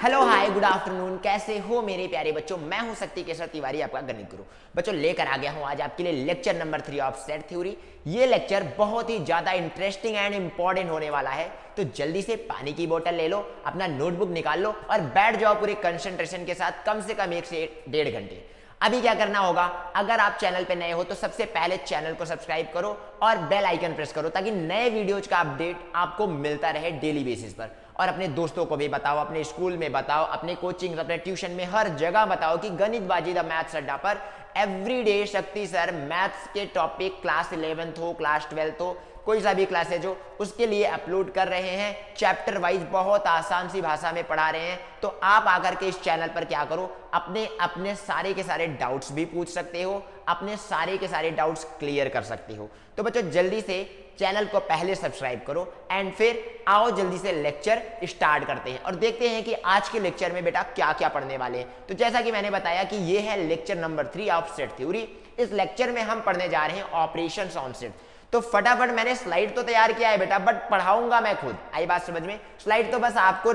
Hello hi good afternoon, कैसे हो मेरे प्यारे बच्चों। मैं हूं शक्ति केसर तिवारी, आपका गणित गुरु। बच्चों लेकर आ गया हूं आज आपके लिए lecture number 3 of set theory. ये लेक्चर बहुत ही ज्यादा इंटरेस्टिंग एंड इंपॉर्टेंट होने वाला है, तो जल्दी से पानी की बोतल ले लो, अपना नोटबुक निकाल लो और बैठ जाओ पूरे कंसंट्रेशन के साथ, कम से कम 1 से 1.5 घंटे। अभी क्या करना होगा, अगर आप चैनल पे नए हो तो सबसे पहले चैनल को सब्सक्राइब करो और बेल आइकन प्रेस करो, ताकि नए वीडियोज का अपडेट आपको मिलता रहे डेली बेसिस पर। और अपने दोस्तों को भी बताओ, अपने स्कूल में बताओ, अपने कोचिंग, अपने ट्यूशन में, हर जगह बताओ कि गणित बाजी द मैथ्स अड्डा पर एवरीडे शक्ति सर मैथ्स के टॉपिक क्लास 11th हो, क्लास 12th हो, कोई सा भी क्लास है जो उसके लिए अपलोड कर रहे हैं। चैप्टर वाइज बहुत आसान सी भाषा में पढ़ा रहे हैं। तो आप आकर के इस चैनल पर क्या करो, अपने अपने सारे के सारे डाउट्स भी पूछ सकते हो, अपने सारे के सारे डाउट्स क्लियर कर सकते हो। तो बच्चों जल्दी से चैनल को पहले सब्सक्राइब करो एंड फिर आओ जल्दी से लेक्चर स्टार्ट करते हैं और देखते हैं कि आज के लेक्चर में बेटा क्या क्या पढ़ने वाले हैं। तो जैसा कि मैंने बताया कि ये है lecture number 3 of set theory. इस लेक्चर में हम पढ़ने जा रहे हैं ऑपरेशंस ऑन सेट। तो फटाफट मैंने स्लाइड तो तैयार किया है बेटा, बट पढ़ाऊंगा मैं खुद। आई बात समझ में। स्लाइड तो बस आपको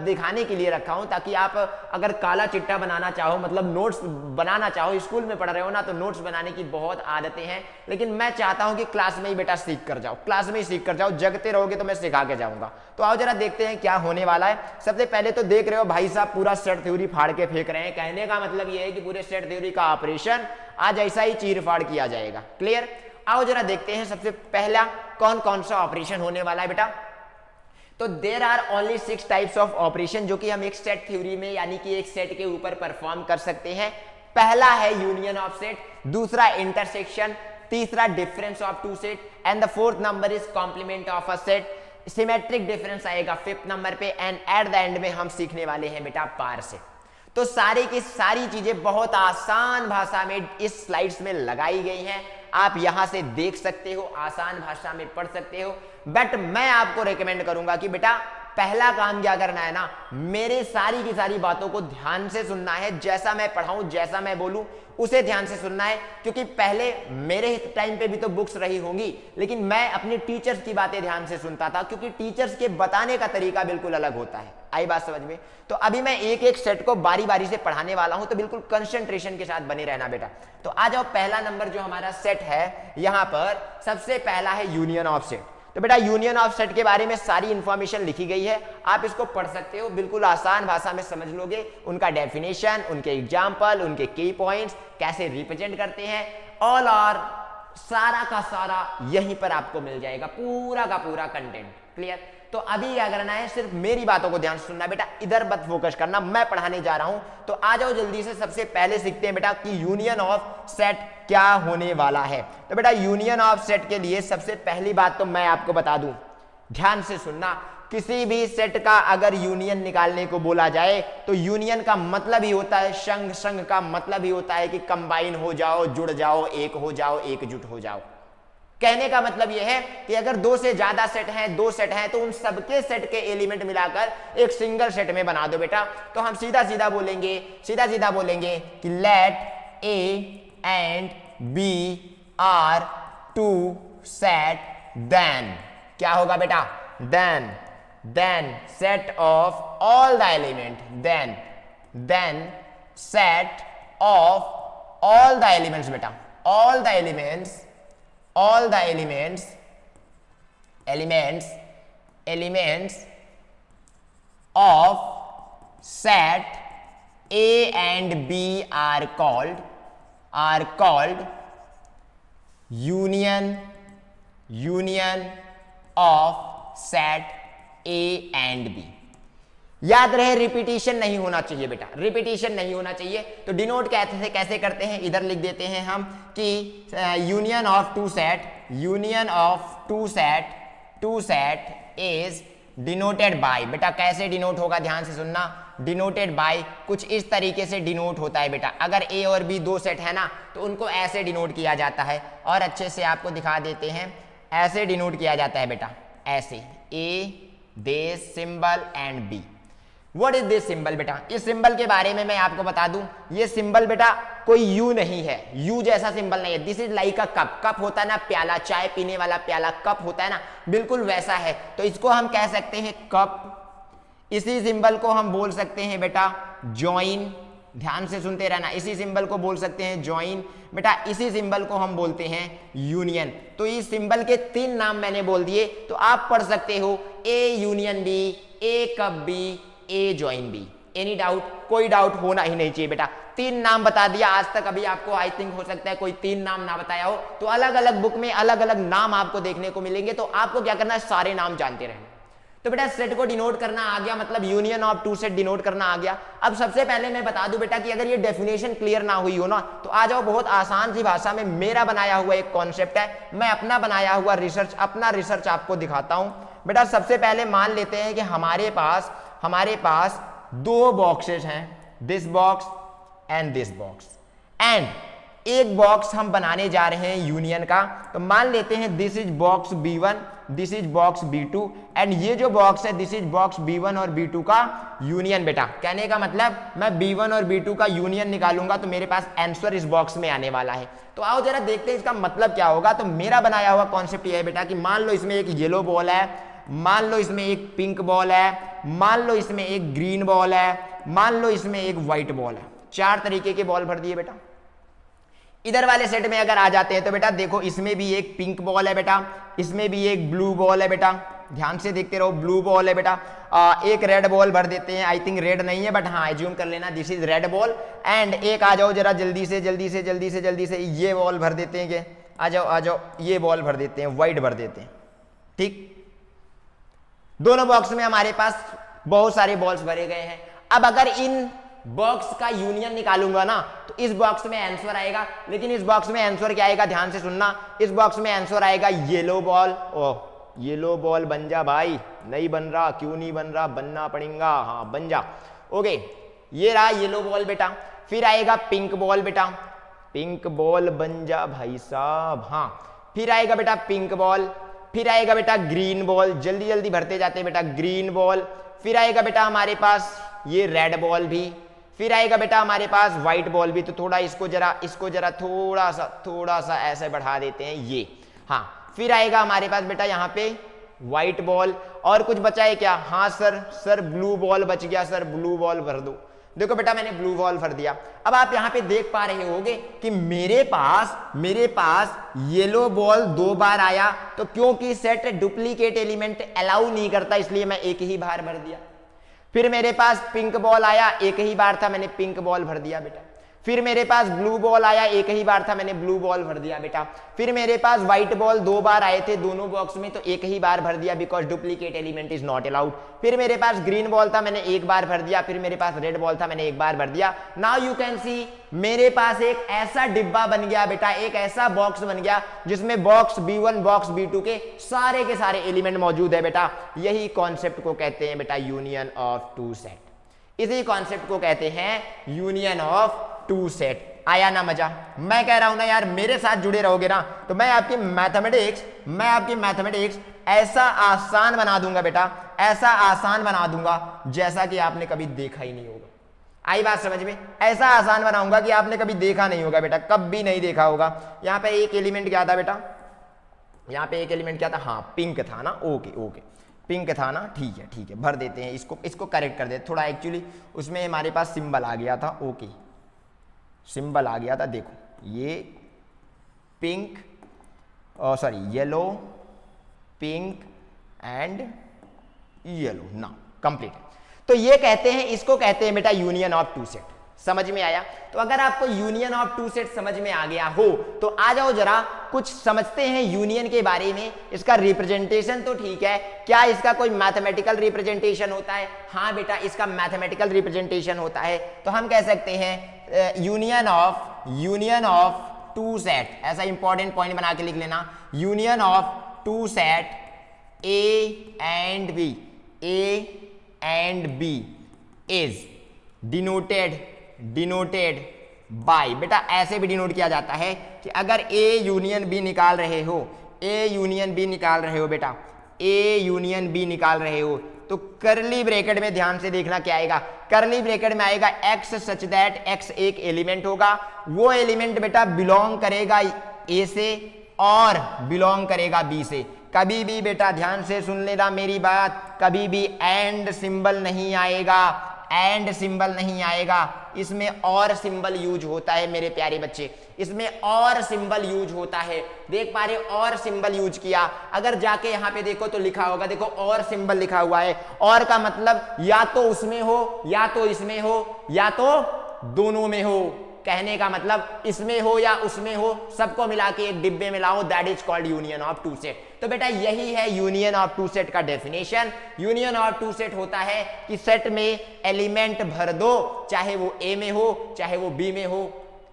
दिखाने के लिए रखा हूं, ताकि आप अगर काला चिट्टा बनाना चाहो, मतलब नोट्स बनाना चाहो, स्कूल में पढ़ रहे हो ना, तो नोट्स बनाने की बहुत आदतें हैं, लेकिन मैं चाहता हूं कि क्लास में ही बेटा सीख कर जाओ, क्लास में ही सीख कर जाओ। जगते रहोगे तो मैं सिखा के जाऊंगा। तो आओ जरा देखते हैं क्या होने वाला है। सबसे पहले तो देख रहे हो भाई साहब पूरा सेट थ्योरी फाड़ के फेंक रहे हैं। कहने का मतलब ये है कि पूरे सेट थ्योरी का ऑपरेशन आज ऐसा ही चीर फाड़ किया जाएगा। क्लियर। आओ जरा देखते हैं सबसे पहला कौन कौन सा ऑपरेशन होने वाला है बेटा। तो there are only 6 types of operation जो कि हम एक सेट थ्योरी में, यानी कि एक सेट के ऊपर परफॉर्म कर सकते हैं। पहला है यूनियन ऑफ सेट, दूसरा इंटरसेक्शन, तीसरा difference of two set and the fourth number is complement of a set. Symmetric difference आएगा 5th नंबर पे एंड एट द एंड में हम सीखने वाले हैं बेटा पार से। तो सारी की सारी चीजें बहुत आसान भाषा में इस स्लाइड्स में लगाई गई हैं। आप यहां से देख सकते हो, आसान भाषा में पढ़ सकते हो। बट मैं आपको रेकमेंड करूंगा कि बेटा पहला काम क्या करना है ना, मेरे सारी की सारी बातों को ध्यान से सुनना है। जैसा मैं पढ़ाऊं, जैसा मैं बोलूं, उसे ध्यान से सुनना है। क्योंकि पहले मेरे टाइम पे भी तो बुक्स रही होंगी, लेकिन मैं अपने टीचर्स की बातें ध्यान से सुनता था, क्योंकि टीचर्स के बताने का तरीका बिल्कुल अलग होता है। आई बात समझ में। तो अभी मैं एक एक सेट को बारी बारी से पढ़ाने वाला हूं, तो बिल्कुल कंसंट्रेशन के साथ बने रहना बेटा। तो आ जाओ, पहला नंबर जो हमारा सेट है, यहां पर सबसे पहला है यूनियन ऑफ सेट। तो बेटा यूनियन ऑफ सेट के बारे में सारी इंफॉर्मेशन लिखी गई है, आप इसको पढ़ सकते हो, बिल्कुल आसान भाषा में समझ लोगे। उनका डेफिनेशन, उनके एग्जाम्पल, उनके की पॉइंट्स, कैसे रिप्रेजेंट करते हैं, ऑल और सारा का सारा यहीं पर आपको मिल जाएगा, पूरा का पूरा कंटेंट। क्लियर। तो अभी क्या करना है, सिर्फ मेरी बातों को ध्यान से सुनना बेटा, इधर मत फोकस करना, मैं पढ़ाने जा रहा हूं। तो आ जाओ जल्दी से, सबसे पहले सीखते हैं बेटा कि यूनियन ऑफ सेट क्या होने वाला है। तो बेटा यूनियन ऑफ सेट के लिए सबसे पहली बात तो मैं आपको बता दूं, ध्यान से सुनना। किसी भी सेट का अगर यूनियन निकालने को बोला जाए तो यूनियन का मतलब ही होता है संघ, संघ का मतलब ही होता है कि कंबाइन हो जाओ, जुड़ जाओ, एक हो जाओ, एकजुट हो जाओ। कहने का मतलब यह है कि अगर 2 से ज्यादा सेट हैं, 2 सेट हैं, तो उन सबके सेट के एलिमेंट मिलाकर एक सिंगल सेट में बना दो बेटा। तो हम सीधा सीधा बोलेंगे कि let A and B are 2 set, then क्या होगा बेटा, then set of all the element, then set of all the elements बेटा, all the elements of set A and B are called union of set A and B। याद रहे, repetition नहीं होना चाहिए बेटा, रिपीटिशन नहीं होना चाहिए। तो डिनोट कैसे करते हैं, इधर लिख देते हैं हम कि union of two set is denoted by. बेटा कैसे डिनोट होगा, ध्यान से सुनना। डिनोटेड बाय कुछ इस तरीके से डिनोट होता है बेटा। अगर ए और बी 2 सेट है ना, तो उनको ऐसे डिनोट किया जाता है, और अच्छे से आपको दिखा देते हैं, ऐसे डिनोट किया जाता है बेटा, ऐसे A this symbol and B. What is this symbol बेटा, इस सिंबल के बारे में मैं आपको बता दूं, ये सिंबल बेटा कोई यू नहीं है, यू जैसा सिंबल नहीं है। This is like a cup, cup होता है ना प्याला, चाय पीने वाला प्याला कप होता है ना, बिल्कुल वैसा है। तो इसको हम कह सकते हैं कप इसी सिंबल को हम बोल सकते हैं बेटा ज्वाइन, ध्यान से सुनते रहना, इसी सिंबल को बोल सकते हैं ज्वाइन बेटा, इसी सिंबल को हम बोलते हैं यूनियन। तो इस सिंबल के 3 नाम मैंने बोल दिए, तो आप पढ़ सकते हो A union B, A cup B, A join B. Any doubt? कोई डाउट होना ही नहीं चाहिए बेटा। 3 नाम बता दिया, आज तक अभी आपको आई थिंक हो सकता है कोई 3 नाम ना बताया हो, तो अलग अलग बुक में अलग अलग नाम आपको देखने को मिलेंगे, तो आपको क्या करना है, सारे नाम जानते रहना। तो बेटा सेट को डिनोट करना आ गया, मतलब यूनियन ऑफ 2 सेट डिनोट करना आ गया। अब सबसे पहले मैं बता दूं बेटा कि अगर ये डेफिनेशन क्लियर ना हुई हो ना, तो आ जाओ, बहुत आसान सी भाषा में मेरा बनाया हुआ एक कॉन्सेप्ट है, मैं अपना बनाया हुआ रिसर्च, अपना रिसर्च आपको दिखाता हूं। बेटा सबसे पहले मान लेते हैं कि हमारे पास 2 बॉक्सेस हैं, this box and this box, and एक बॉक्स हम बनाने जा रहे हैं यूनियन का। तो मान लेते हैं this is box B1, this is box B2, and ये जो बॉक्स है दिस इज बॉक्स B1 और B2 का यूनियन। बेटा कहने का मतलब मैं B1 और B2 का यूनियन निकालूंगा तो मेरे पास आंसर इस बॉक्स में आने वाला है। तो आओ जरा देखते हैं इसका मतलब क्या होगा। तो मेरा बनाया हुआ कॉन्सेप्ट ये है बेटा कि मान लो इसमें एक येलो बॉल है, मान लो इसमें एक पिंक बॉल है, मान लो इसमें एक ग्रीन बॉल है, मान लो इसमें एक व्हाइट बॉल है। 4 तरीके के बॉल भर दिए बेटा। इधर वाले सेट में अगर आ जाते हैं तो बेटा देखो, इसमें भी एक पिंक बॉल है बेटा, इसमें भी एक ब्लू बॉल है बेटा, ध्यान से देखते रहो, ब्लू बॉल है बेटा। एक रेड बॉल भर देते हैं, आई थिंक रेड नहीं है बट हाँ एज्यूम कर लेना this is red ball. And एक आ जाओ जरा जल्दी से ये बॉल भर देते हैं, आ जाओ ये बॉल भर देते हैं, व्हाइट भर देते हैं। ठीक, दोनों बॉक्स में हमारे पास बहुत सारे बॉल्स भरे गए हैं। अब अगर इन बॉक्स का यूनियन निकालूंगा ना तो इस बॉक्स में आंसर आएगा, लेकिन इस बॉक्स में आंसर क्या आएगा, ध्यान से सुनना, इस बॉक्स में आंसर आएगा येलो बॉल। ओह येलो बॉल बन जा भाई, नहीं बन रहा, क्यों नहीं बन रहा, बनना पड़ेगा, हाँ बन जा। ओके ये रहा येलो बॉल बेटा। फिर आएगा पिंक बॉल बेटा, पिंक बॉल बन जा भाई साहब, हाँ। फिर आएगा बेटा पिंक बॉल, फिर आएगा बेटा ग्रीन बॉल, जल्दी जल्दी भरते जाते हैं बेटा, ग्रीन बॉल। फिर आएगा बेटा हमारे पास ये रेड बॉल भी, फिर आएगा बेटा हमारे पास व्हाइट बॉल भी। तो थोड़ा इसको जरा थोड़ा सा ऐसे बढ़ा देते हैं ये, हाँ। फिर आएगा हमारे पास बेटा यहाँ पे व्हाइट बॉल। और कुछ बचा है क्या? हाँ सर ब्लू बॉल बच गया सर, ब्लू बॉल भर दो। देखो बेटा मैंने ब्लू बॉल भर दिया। अब आप यहाँ पे देख पा रहे होगे कि मेरे पास येलो बॉल 2 बार आया, तो क्योंकि सेट डुप्लीकेट एलिमेंट अलाउ नहीं करता इसलिए मैं एक ही बार भर दिया। फिर मेरे पास पिंक बॉल आया, एक ही बार था, मैंने पिंक बॉल भर दिया बेटा। फिर मेरे पास ब्लू बॉल आया, एक ही बार था, मैंने ब्लू बॉल भर दिया बेटा। फिर मेरे पास व्हाइट बॉल 2 बार आए थे दोनों बॉक्स में, तो एक ही बार भर दिया because duplicate element is not allowed. फिर मेरे पास ग्रीन बॉल था, मैंने 1 बार भर दिया। फिर मेरे पास रेड बॉल था, मैंने 1 बार भर दिया। नाउ यू कैन सी मेरे पास एक ऐसा डिब्बा बन गया बेटा, एक ऐसा बॉक्स बन गया जिसमें बॉक्स B1 बॉक्स B2 के सारे एलिमेंट मौजूद है बेटा। यही कॉन्सेप्ट को कहते हैं बेटा यूनियन ऑफ 2 सेट। इसी कॉन्सेप्ट को कहते हैं यूनियन ऑफ 2 सेट। आया ना मजा? मैं कह रहा हूं ना यार, मेरे साथ जुड़े रहोगे ना तो मैं आपकी मैथमेटिक्स ऐसा आसान बना दूंगा बेटा, ऐसा आसान बना दूंगा जैसा कि आपने कभी देखा ही नहीं होगा। आई बात समझ में? ऐसा आसान बनाऊंगा कि आपने कभी देखा नहीं होगा बेटा, कभी नहीं देखा होगा। यहाँ पे एक एलिमेंट क्या था बेटा, यहाँ पे एक एलिमेंट क्या था, हाँ पिंक था ना, ओके पिंक था ना, ठीक है भर देते हैं इसको करेक्ट कर देते थोड़ा। एक्चुअली उसमें हमारे पास सिंबल आ गया था, ओके सिंबल आ गया था। देखो ये pink yellow, pink and yellow, ना कंप्लीट। तो ये कहते हैं, इसको कहते हैं बेटा यूनियन ऑफ 2 सेट। समझ में आया? तो अगर आपको यूनियन ऑफ 2 सेट समझ में आ गया हो तो आ जाओ जरा कुछ समझते हैं यूनियन के बारे में। इसका रिप्रेजेंटेशन तो ठीक है, क्या इसका कोई मैथमेटिकल रिप्रेजेंटेशन होता है? हाँ बेटा इसका मैथमेटिकल रिप्रेजेंटेशन होता है। तो हम कह सकते हैं यूनियन ऑफ 2 सेट, ऐसा इंपॉर्टेंट पॉइंट बना के लिख लेना, union of 2 set A and B is denoted by, बेटा ऐसे भी डिनोट किया जाता है कि अगर A यूनियन B निकाल रहे हो, बेटा A यूनियन B निकाल रहे हो तो करली ब्रैकेट में ध्यान से देखना क्या आएगा, करली ब्रैकेट में आएगा x सच दैट x एक एलिमेंट होगा, वो एलिमेंट बेटा बिलोंग करेगा A से और बिलोंग करेगा B से। कभी भी बेटा ध्यान से सुन लेना मेरी बात, कभी भी एंड सिंबल नहीं आएगा, एंड सिंबल नहीं आएगा, इसमें और सिंबल यूज होता है मेरे प्यारे बच्चे, इसमें और सिंबल यूज होता है। देख पा रहे हो और सिंबल यूज किया, अगर जाके यहाँ पे देखो तो लिखा होगा, देखो और सिंबल लिखा हुआ है, और का मतलब या तो उसमें हो या तो इसमें हो या तो दोनों में हो। कहने का मतलब इसमें हो या उसमें हो, सबको मिला के एक डिब्बे में लाओ, that is called union of two set. तो बेटा यही है यूनियन ऑफ टू सेट का definition. Union of two set होता है कि सेट में एलिमेंट भर दो, चाहे वो ए में हो चाहे वो बी में हो,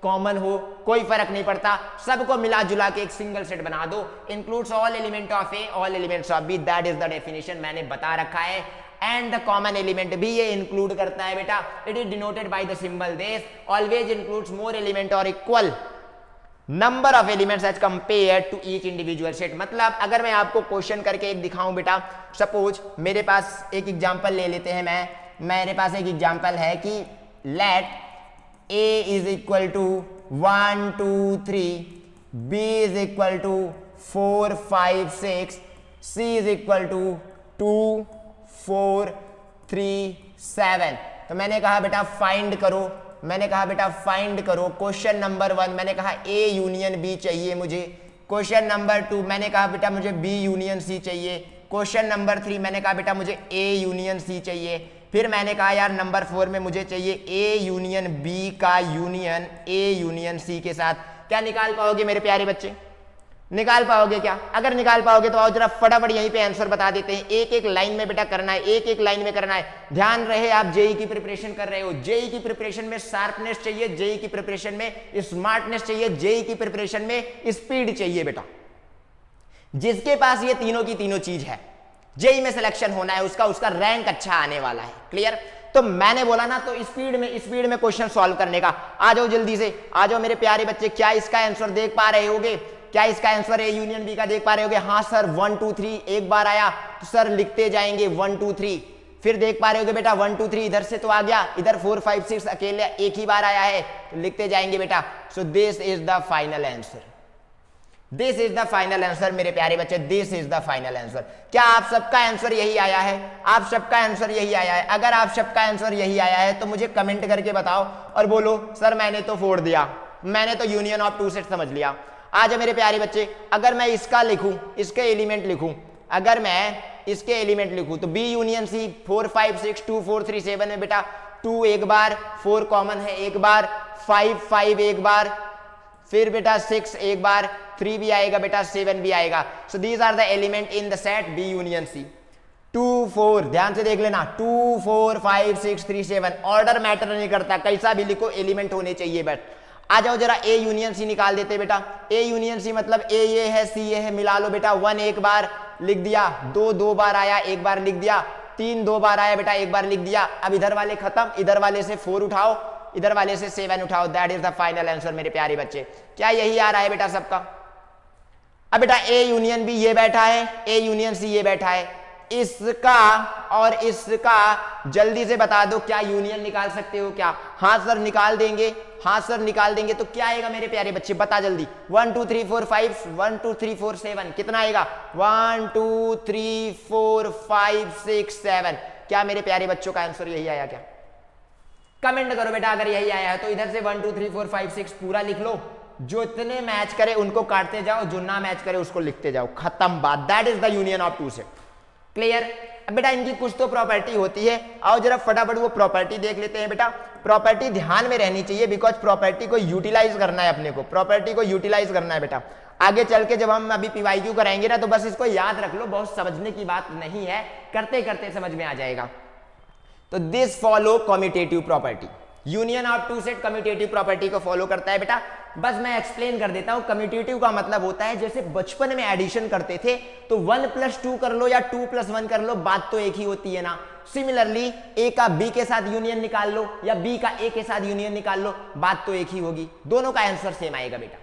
कॉमन हो, कोई फर्क नहीं पड़ता, सबको मिला जुला के एक सिंगल सेट बना दो। Includes all element of A all elements of B, that is the definition मैंने बता रखा है। एंड द कॉमन एलिमेंट भी ये इंक्लूड करता है बेटा, it is denoted by the symbol this, always includes more element or equal number of elements as compare to each individual set. मतलब अगर मैं आपको क्वेश्चन करके एक दिखाऊं बेटा, सपोज मेरे पास एक एग्जांपल ले लेते हैं, मेरे पास एक एग्जांपल है कि let a is equal to 1 2 3, b is equal to 4 5 6, c is equal to 2 4 3 7। तो मैंने कहा बेटा फाइंड करो, मैंने कहा बेटा फाइंड करो। क्वेश्चन नंबर 1 मैंने कहा ए यूनियन बी चाहिए मुझे। क्वेश्चन नंबर 2 मैंने कहा बेटा मुझे बी यूनियन सी चाहिए। क्वेश्चन नंबर 3 मैंने कहा बेटा मुझे ए यूनियन सी चाहिए। फिर मैंने कहा यार नंबर 4 में मुझे चाहिए ए यूनियन बी का यूनियन ए यूनियन सी के साथ। क्या निकाल पाओगे मेरे प्यारे बच्चे? निकाल पाओगे क्या? अगर निकाल पाओगे तो आओ जरा फटाफट यहीं पे आंसर बता देते हैं। एक एक लाइन में बेटा करना है, एक एक लाइन में करना है। ध्यान रहे आप जेई की प्रिपरेशन कर रहे हो, जेई की प्रिपरेशन में शार्पनेस चाहिए, जेई की प्रिपरेशन में स्मार्टनेस चाहिए, जेई की प्रिपरेशन में स्पीड चाहिए बेटा। जिसके पास ये तीनों की तीनों चीज है, जेई में सिलेक्शन होना है उसका, उसका रैंक अच्छा आने वाला है। क्लियर? तो मैंने बोला ना, तो स्पीड में क्वेश्चन सॉल्व करने का आ जाओ, जल्दी से आ जाओ मेरे प्यारे बच्चे। क्या इसका आंसर देख पा रहे होगे? क्या इसका आंसर ए यूनियन बी का देख पा रहे होगे? हाँ सर 1 2 3 एक बार आया तो सर लिखते जाएंगे 1 2 3। फिर देख पा रहे होगे बेटा 1 2 3 इधर से तो आ गया, इधर 4 5 6 अकेले एक ही बार आया है, तो लिखते जाएंगे बेटा। सो this is the final answer, this is the final answer मेरे प्यारे बच्चे, this is the final answer. क्या आप सबका आंसर यही आया है? आप सबका आंसर यही आया है? अगर आप सबका आंसर यही आया है तो मुझे कमेंट करके बताओ और बोलो सर मैंने तो फोड़ दिया, मैंने तो यूनियन ऑफ टू सेट समझ लिया। आज मेरे प्यारे बच्चे अगर मैं इसका लिखूं, इसके एलिमेंट लिखूं, अगर मैं इसके एलिमेंट लिखूं तो बी यूनियन सी 4 5 6 2 4 3 7 में बेटा 2 एक बार, 4 कॉमन है एक बार, 5 5 एक बार, फिर बेटा 6 एक बार, 3 भी आएगा बेटा, 7 भी आएगा। So these are the element in the set B union C. 2 4 ध्यान से देख लेना, 2 4 5 6 3 7, ऑर्डर मैटर नहीं करता, कैसा भी लिखो एलिमेंट होने चाहिए। बट आ जाओ जरा ए यूनियन सी निकाल देते बेटा। ए यूनियन सी मतलब ए ये है सी ये है, मिला लो बेटा। 1 एक बार लिख दिया, 2 2 बार आया एक बार लिख दिया, 3 2 बार आया बेटा एक बार लिख दिया। अब इधर वाले खत्म, इधर वाले से 4 उठाओ, इधर वाले से 7 उठाओ, that is the final answer मेरे प्यारे बच्चे। क्या यही आ रहा है बेटा सबका? अब बेटा ए यूनियन बी ये बैठा है, ए यूनियन सी ये बैठा है, इसका और इसका जल्दी से बता दो क्या यूनियन निकाल सकते हो क्या? हाँ सर निकाल देंगे, हाँ सर निकाल देंगे। तो क्या आएगा मेरे प्यारे बच्चे बता जल्दी। 1 2 3 4 5 1 2 3 4 7 कितना आएगा? 1 2 3 4 5 6 7। क्या मेरे प्यारे बच्चों का आंसर यही आया क्या? कमेंट करो बेटा अगर यही आया है तो। इधर से 1 2 3 4 5 6 पूरा लिख लो, जो इतने मैच करे उनको काटते जाओ, जो ना मैच करे उसको लिखते जाओ, खत्म बात। That is the union of two set. Clear? अब बेटा इनकी कुछ तो प्रॉपर्टी होती है, आओ जरा फटाफट वो प्रॉपर्टी देख लेते हैं बेटा। प्रॉपर्टी ध्यान में रहनी चाहिए, बिकॉज प्रॉपर्टी को यूटिलाइज करना है अपने को, प्रॉपर्टी को यूटिलाइज करना है बेटा। आगे चल के जब हम अभी पीवाईक्यू कराएंगे ना, तो बस इसको याद रख लो, बहुत समझने की बात नहीं है, करते करते समझ में आ जाएगा। तो this follow commutative property, union of two set commutative property को फॉलो करता है बेटा। बस मैं एक्सप्लेन कर देता हूं। कम्यूटेटिव का मतलब होता है जैसे बचपन में एडिशन करते थे तो 1 + 2 कर लो या 2 + 1 कर लो, बात तो एक ही होती है ना। सिमिलरली ए का बी के साथ यूनियन निकाल लो या बी का ए के साथ यूनियन निकाल लो, बात तो एक ही होगी, दोनों का आंसर सेम आएगा बेटा।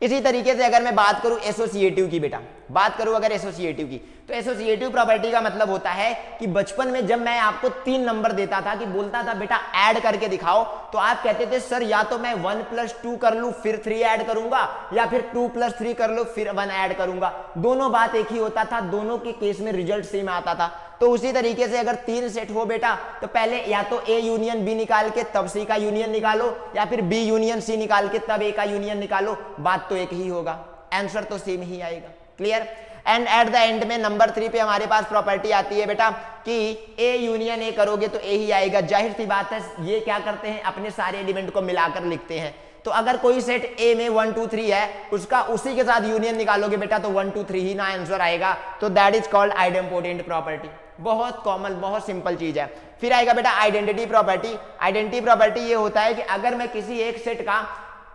इसी तरीके से अगर मैं बात करूं एसोसिएटिव की बेटा, बात करूं अगर एसोसिएटिव की, तो एसोसिएटिव प्रॉपर्टी का मतलब होता है कि बचपन में जब मैं आपको 3 नंबर देता था कि बोलता था बेटा ऐड करके दिखाओ, तो आप कहते थे सर या तो मैं 1 + 2 कर लूं फिर 3 ऐड करूंगा, या फिर 2 + 3 कर लो फिर 1 ऐड करूंगा। दोनों बात एक ही होता था, दोनों के केस में रिजल्ट सेम आता था। तो उसी तरीके से अगर 3 सेट हो बेटा, तो पहले या तो ए यूनियन बी निकाल के तब सी का यूनियन निकालो, या फिर बी यूनियन सी निकाल के तब ए का यूनियन निकालो, बात तो एक ही होगा, आंसर तो सेम ही आएगा। Clear? And at the end में नंबर 3 पे हमारे पास प्रॉपर्टी आती है बेटा कि ए यूनियन ए करोगे तो ए ही आएगा। जाहिर सी बात है, ये क्या करते हैं, अपने सारे एलिमेंट को मिलाकर लिखते हैं। तो अगर कोई सेट ए में 1 2 3 है, उसका उसी के साथ यूनियन निकालोगे बेटा तो 1 2 3 ही ना आंसर आएगा। तो that is called idempotent property. बहुत कॉमन, बहुत सिंपल चीज है। फिर आएगा बेटा आइडेंटिटी प्रॉपर्टी। आइडेंटिटी प्रॉपर्टी ये होता है कि अगर मैं किसी एक सेट का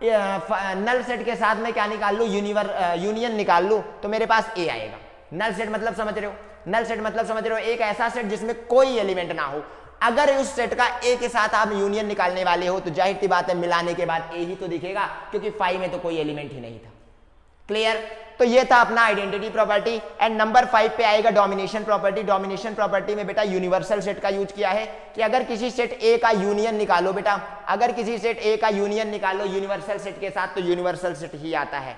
नल सेट के साथ में क्या निकाल लूं, यूनियन निकाल लूं, तो मेरे पास ए आएगा। नल सेट मतलब समझ रहे हो? नल सेट मतलब समझ रहे हो, एक ऐसा सेट जिसमें कोई एलिमेंट ना हो। अगर उस सेट का ए के साथ आप यूनियन निकालने वाले हो तो जाहिर सी बात है मिलाने के बाद ए ही तो दिखेगा, क्योंकि 5 में तो कोई एलिमेंट ही नहीं था। क्लियर? तो ये था अपना आइडेंटिटी प्रॉपर्टी। एंड नंबर 5 पे आएगा डोमिनेशन प्रॉपर्टी। डोमिनेशन प्रॉपर्टी में बेटा यूनिवर्सल सेट का यूज किया है कि अगर किसी सेट ए का यूनियन निकालो बेटा, अगर किसी सेट ए का यूनियन निकालो यूनिवर्सल सेट के साथ, तो यूनिवर्सल सेट ही आता है।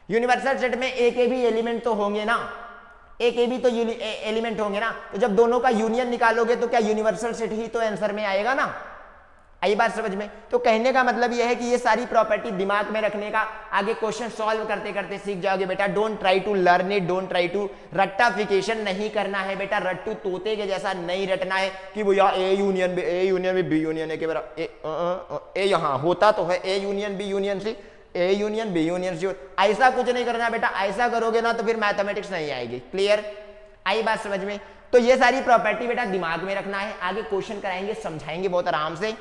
यूनिवर्सल सेट में ए के भी एलिमेंट तो होंगे ना, ए के भी तो एलिमेंट होंगे ना, तो जब दोनों का यूनियन निकालोगे तो क्या यूनिवर्सल सेट ही तो आंसर में आएगा ना। आई बात समझ में? तो कहने का मतलब यह है कि ये सारी प्रॉपर्टी दिमाग में रखने का, आगे क्वेश्चन सॉल्व करते करते सीख जाओगे बेटा। Don't try to learn it, don't try to रट्टाफिकेशन नहीं करना है बेटा। रट्टू तोते के जैसा नहीं रटना है कि भैया ए यूनियन में बी यूनियन ए के बराबर, ए यहाँ होता तो है A union B union C, A union B union C, ऐसा कुछ नहीं करना बेटा। ऐसा करोगे ना तो फिर मैथमेटिक्स नहीं आएगी। क्लियर? आई बात समझ में? तो ये सारी प्रॉपर्टी बेटा दिमाग में रखना है, आगे क्वेश्चन कराएंगे, समझाएंगे बहुत आराम से।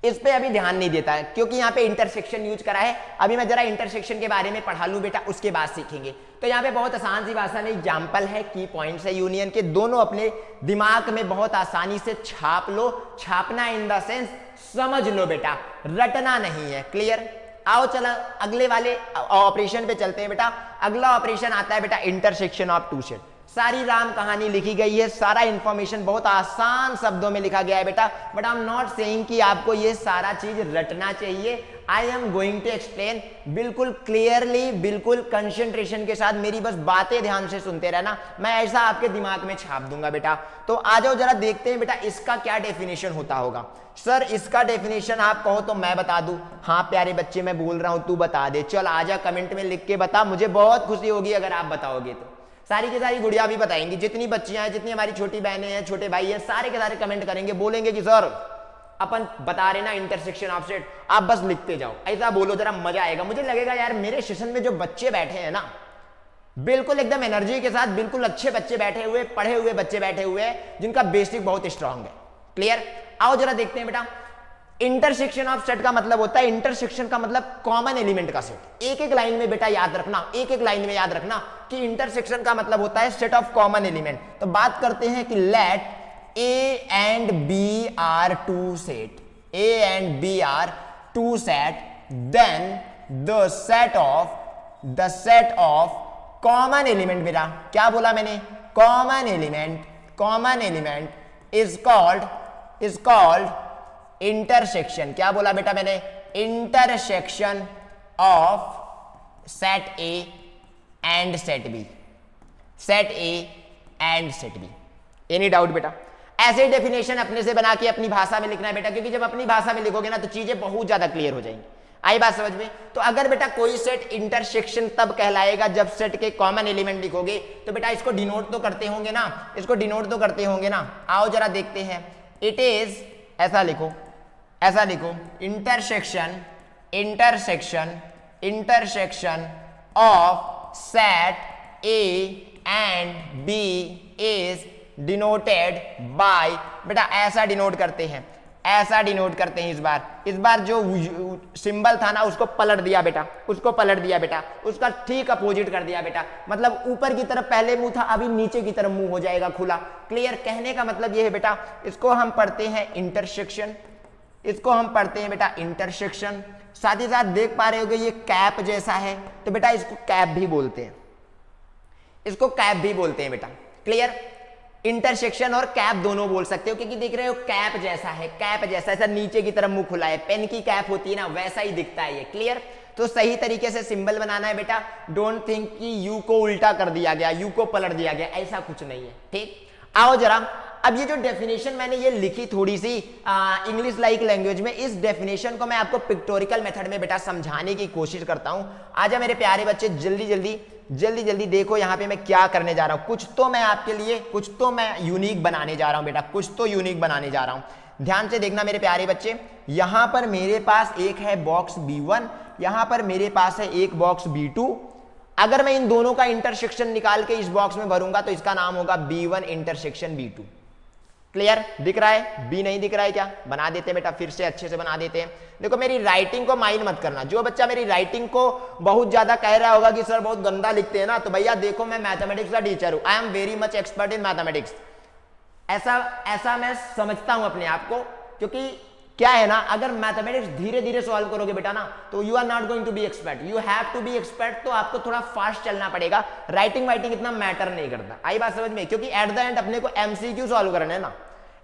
इस पे अभी ध्यान नहीं देता है क्योंकि यहाँ पे इंटरसेक्शन यूज करा है। अभी मैं जरा इंटरसेक्शन के बारे में पढ़ा लूं बेटा, उसके बाद सीखेंगे। तो यहाँ पे बहुत आसान सी भाषा में एग्जाम्पल है, की पॉइंट्स है यूनियन के, दोनों अपने दिमाग में बहुत आसानी से छाप लो। छापना इन द सेंस समझ लो बेटा, रटना नहीं है। क्लियर? आओ चला अगले वाले ऑपरेशन पे चलते हैं बेटा। अगला ऑपरेशन आता है बेटा इंटरसेक्शन ऑफ टू सेट। सारी राम कहानी लिखी गई है, सारा इंफॉर्मेशन बहुत आसान शब्दों में लिखा गया है बेटा, but I am not saying कि आपको ये सारा चीज रटना चाहिए। I am going to explain बिल्कुल क्लियरली, बिल्कुल कंसंट्रेशन के साथ, मेरी बस बातें ध्यान से सुनते रहना, मैं ऐसा आपके दिमाग में छाप दूंगा बेटा। तो आ जाओ जरा देखते हैं बेटा इसका क्या डेफिनेशन होता होगा। सर इसका डेफिनेशन आप कहो तो मैं बता दूं? हाँ प्यारे बच्चे मैं बोल रहा हूं, तू बता दे। चल आजा कमेंट में लिख के बता, मुझे बहुत खुशी होगी अगर आप बताओगे तो। सारी की सारी गुड़िया भी बताएंगी, जितनी बच्चियां हैं, जितनी हमारी छोटी बहनें हैं, छोटे भाई हैं, सारे के सारे कमेंट करेंगे, बोलेंगे कि सर अपन बता रहे ना इंटरसेक्शन ऑफ सेट, आप बस लिखते जाओ। ऐसा बोलो जरा, मजा आएगा। मुझे लगेगा यार मेरे सेशन में जो बच्चे बैठे हैं ना, बिल्कुल एकदम एनर्जी के साथ, बिल्कुल अच्छे बच्चे बैठे हुए, पढ़े हुए बच्चे बैठे हुए हैं, जिनका बेसिक बहुत स्ट्रांग है। क्लियर? आओ जरा देखते हैं बेटा। इंटरसेक्शन ऑफ सेट का मतलब होता है, इंटरसेक्शन का मतलब कॉमन एलिमेंट का सेट। एक एक लाइन में बेटा याद रखना, एक एक लाइन में याद रखना कि इंटरसेक्शन का मतलब होता है सेट ऑफ कॉमन एलिमेंट। तो बात करते हैं कि let A and B are two set, A and B are two set, then the set of common element. बेटा क्या बोला मैंने? Common element, common element is called intersection. क्या बोला बेटा मैंने? Intersection of set A and set B, set A and set B. Any doubt बेटा? ऐसे डेफिनेशन अपने से बना के अपनी भाषा में लिखना है बेटा, क्योंकि जब अपनी भाषा में लिखोगे ना तो चीजें बहुत ज्यादा क्लियर हो जाएंगी। आई बात समझ में? तो अगर बेटा कोई सेट इंटरसेक्शन तब कहलाएगा जब सेट के कॉमन एलिमेंट लिखोगे, तो बेटा इसको डिनोट तो करते होंगे ना, इसको डिनोट तो करते होंगे ना। आओ जरा देखते हैं। इट इज, ऐसा लिखो, ऐसा लिखो, intersection, intersection, intersection of set A and B is denoted by, बेटा ऐसा डिनोट करते हैं, ऐसा डिनोट करते हैं। इस बार जो सिंबल था ना उसको पलट दिया बेटा, उसको पलट दिया बेटा, उसका ठीक अपोजिट कर दिया बेटा। मतलब ऊपर की तरफ पहले मुंह था, अभी नीचे की तरफ मुंह हो जाएगा खुला। क्लियर? कहने का मतलब यह है बेटा, इसको हम पढ़ते हैं इंटरसेक्शन, इसको हम पढ़ते हैं बेटा इंटरसेक्शन। साथ ही साथ देख पा रहे होगे ये कैप जैसा है, तो बेटा इसको कैप भी बोलते हैं। इसको कैप भी बोलते हैं बेटा, क्लियर। इंटरसेक्शन और कैप दोनों बोल सकते हो, क्योंकि देख रहे हो कैप जैसा है, कैप जैसा, ऐसा नीचे की तरफ मुंह खुला है, पेन की कैप होती है ना, वैसा ही दिखता है ये, क्लियर। तो सही तरीके से सिंबल बनाना है बेटा। डोंट थिंक कि यू को उल्टा कर दिया गया, यू को पलट दिया गया, ऐसा कुछ नहीं है, ठीक। आओ जरा, अब ये जो डेफिनेशन मैंने ये लिखी थोड़ी सी इंग्लिश लाइक लैंग्वेज में, इस डेफिनेशन को मैं आपको पिक्टोरिकल मेथड में बेटा समझाने की कोशिश करता हूं। आजा मेरे प्यारे बच्चे, जल्दी जल्दी जल्दी जल्दी देखो यहाँ पे मैं क्या करने जा रहा हूं। कुछ तो मैं आपके लिए, कुछ तो मैं यूनिक बनाने जा रहा हूं बेटा, कुछ तो यूनिक बनाने जा रहा हूं। ध्यान से देखना मेरे प्यारे बच्चे, यहां पर मेरे पास एक है बॉक्स B1, यहां पर मेरे पास है एक बॉक्स B2। अगर मैं इन दोनों का इंटरसेक्शन निकाल के इस बॉक्स में भरूंगा तो इसका नाम होगा B1 इंटरसेक्शन B2। क्लियर, दिख रहा है? बी नहीं दिख रहा है क्या? बना देते हैं बेटा, फिर से अच्छे से बना देते हैं। देखो मेरी राइटिंग को माइंड मत करना। जो बच्चा मेरी राइटिंग को बहुत ज्यादा कह रहा होगा कि सर बहुत गंदा लिखते हैं ना, तो भैया देखो मैं मैथमेटिक्स का टीचर हूं, I am very much expert in mathematics. ऐसा मैं समझता हूं अपने आप को, क्योंकि क्या है ना, अगर मैथमेटिक्स धीरे धीरे सॉल्व करोगे बेटा ना, तो you are not going to be expert, you have to be expert. तो आपको थोड़ा फास्ट चलना पड़ेगा, राइटिंग वाइटिंग इतना मैटर नहीं करता। आई बात समझ में? क्योंकि एट द एंड अपने को एमसीक्यू सॉल्व करने हैं ना,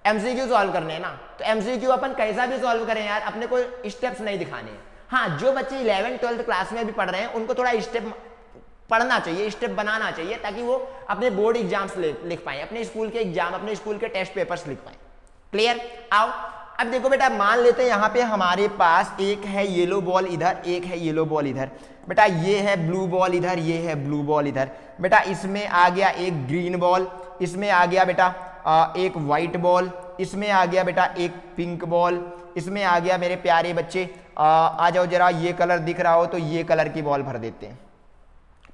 एमसीक्यू सॉल्व करने हैं ना, तो एमसीक्यू अपन कैसा भी सॉल्व करें यार, अपने को स्टेप्स नहीं दिखाने हैं। हाँ, जो बच्चे 11th 12th क्लास में भी पढ़ रहे हैं उनको थोड़ा स्टेप पढ़ना चाहिए, स्टेप बनाना चाहिए, ताकि वो अपने बोर्ड एग्जाम्स लिख पाए, अपने स्कूल के एग्जाम, अपने स्कूल के टेस्ट पेपर्स लिख पाए। क्लियर? आओ अब देखो बेटा, मान लेते हैं यहाँ पे हमारे पास एक है येलो बॉल इधर, एक है येलो बॉल इधर। बेटा ये है ब्लू बॉल इधर, ये है ब्लू बॉल इधर। बेटा इसमें आ गया एक ग्रीन बॉल, इसमें आ गया बेटा एक व्हाइट बॉल, इसमें आ गया बेटा एक पिंक बॉल, इसमें आ गया मेरे प्यारे बच्चे आ जाओ जरा, ये कलर दिख रहा हो तो ये कलर की बॉल भर देते हैं।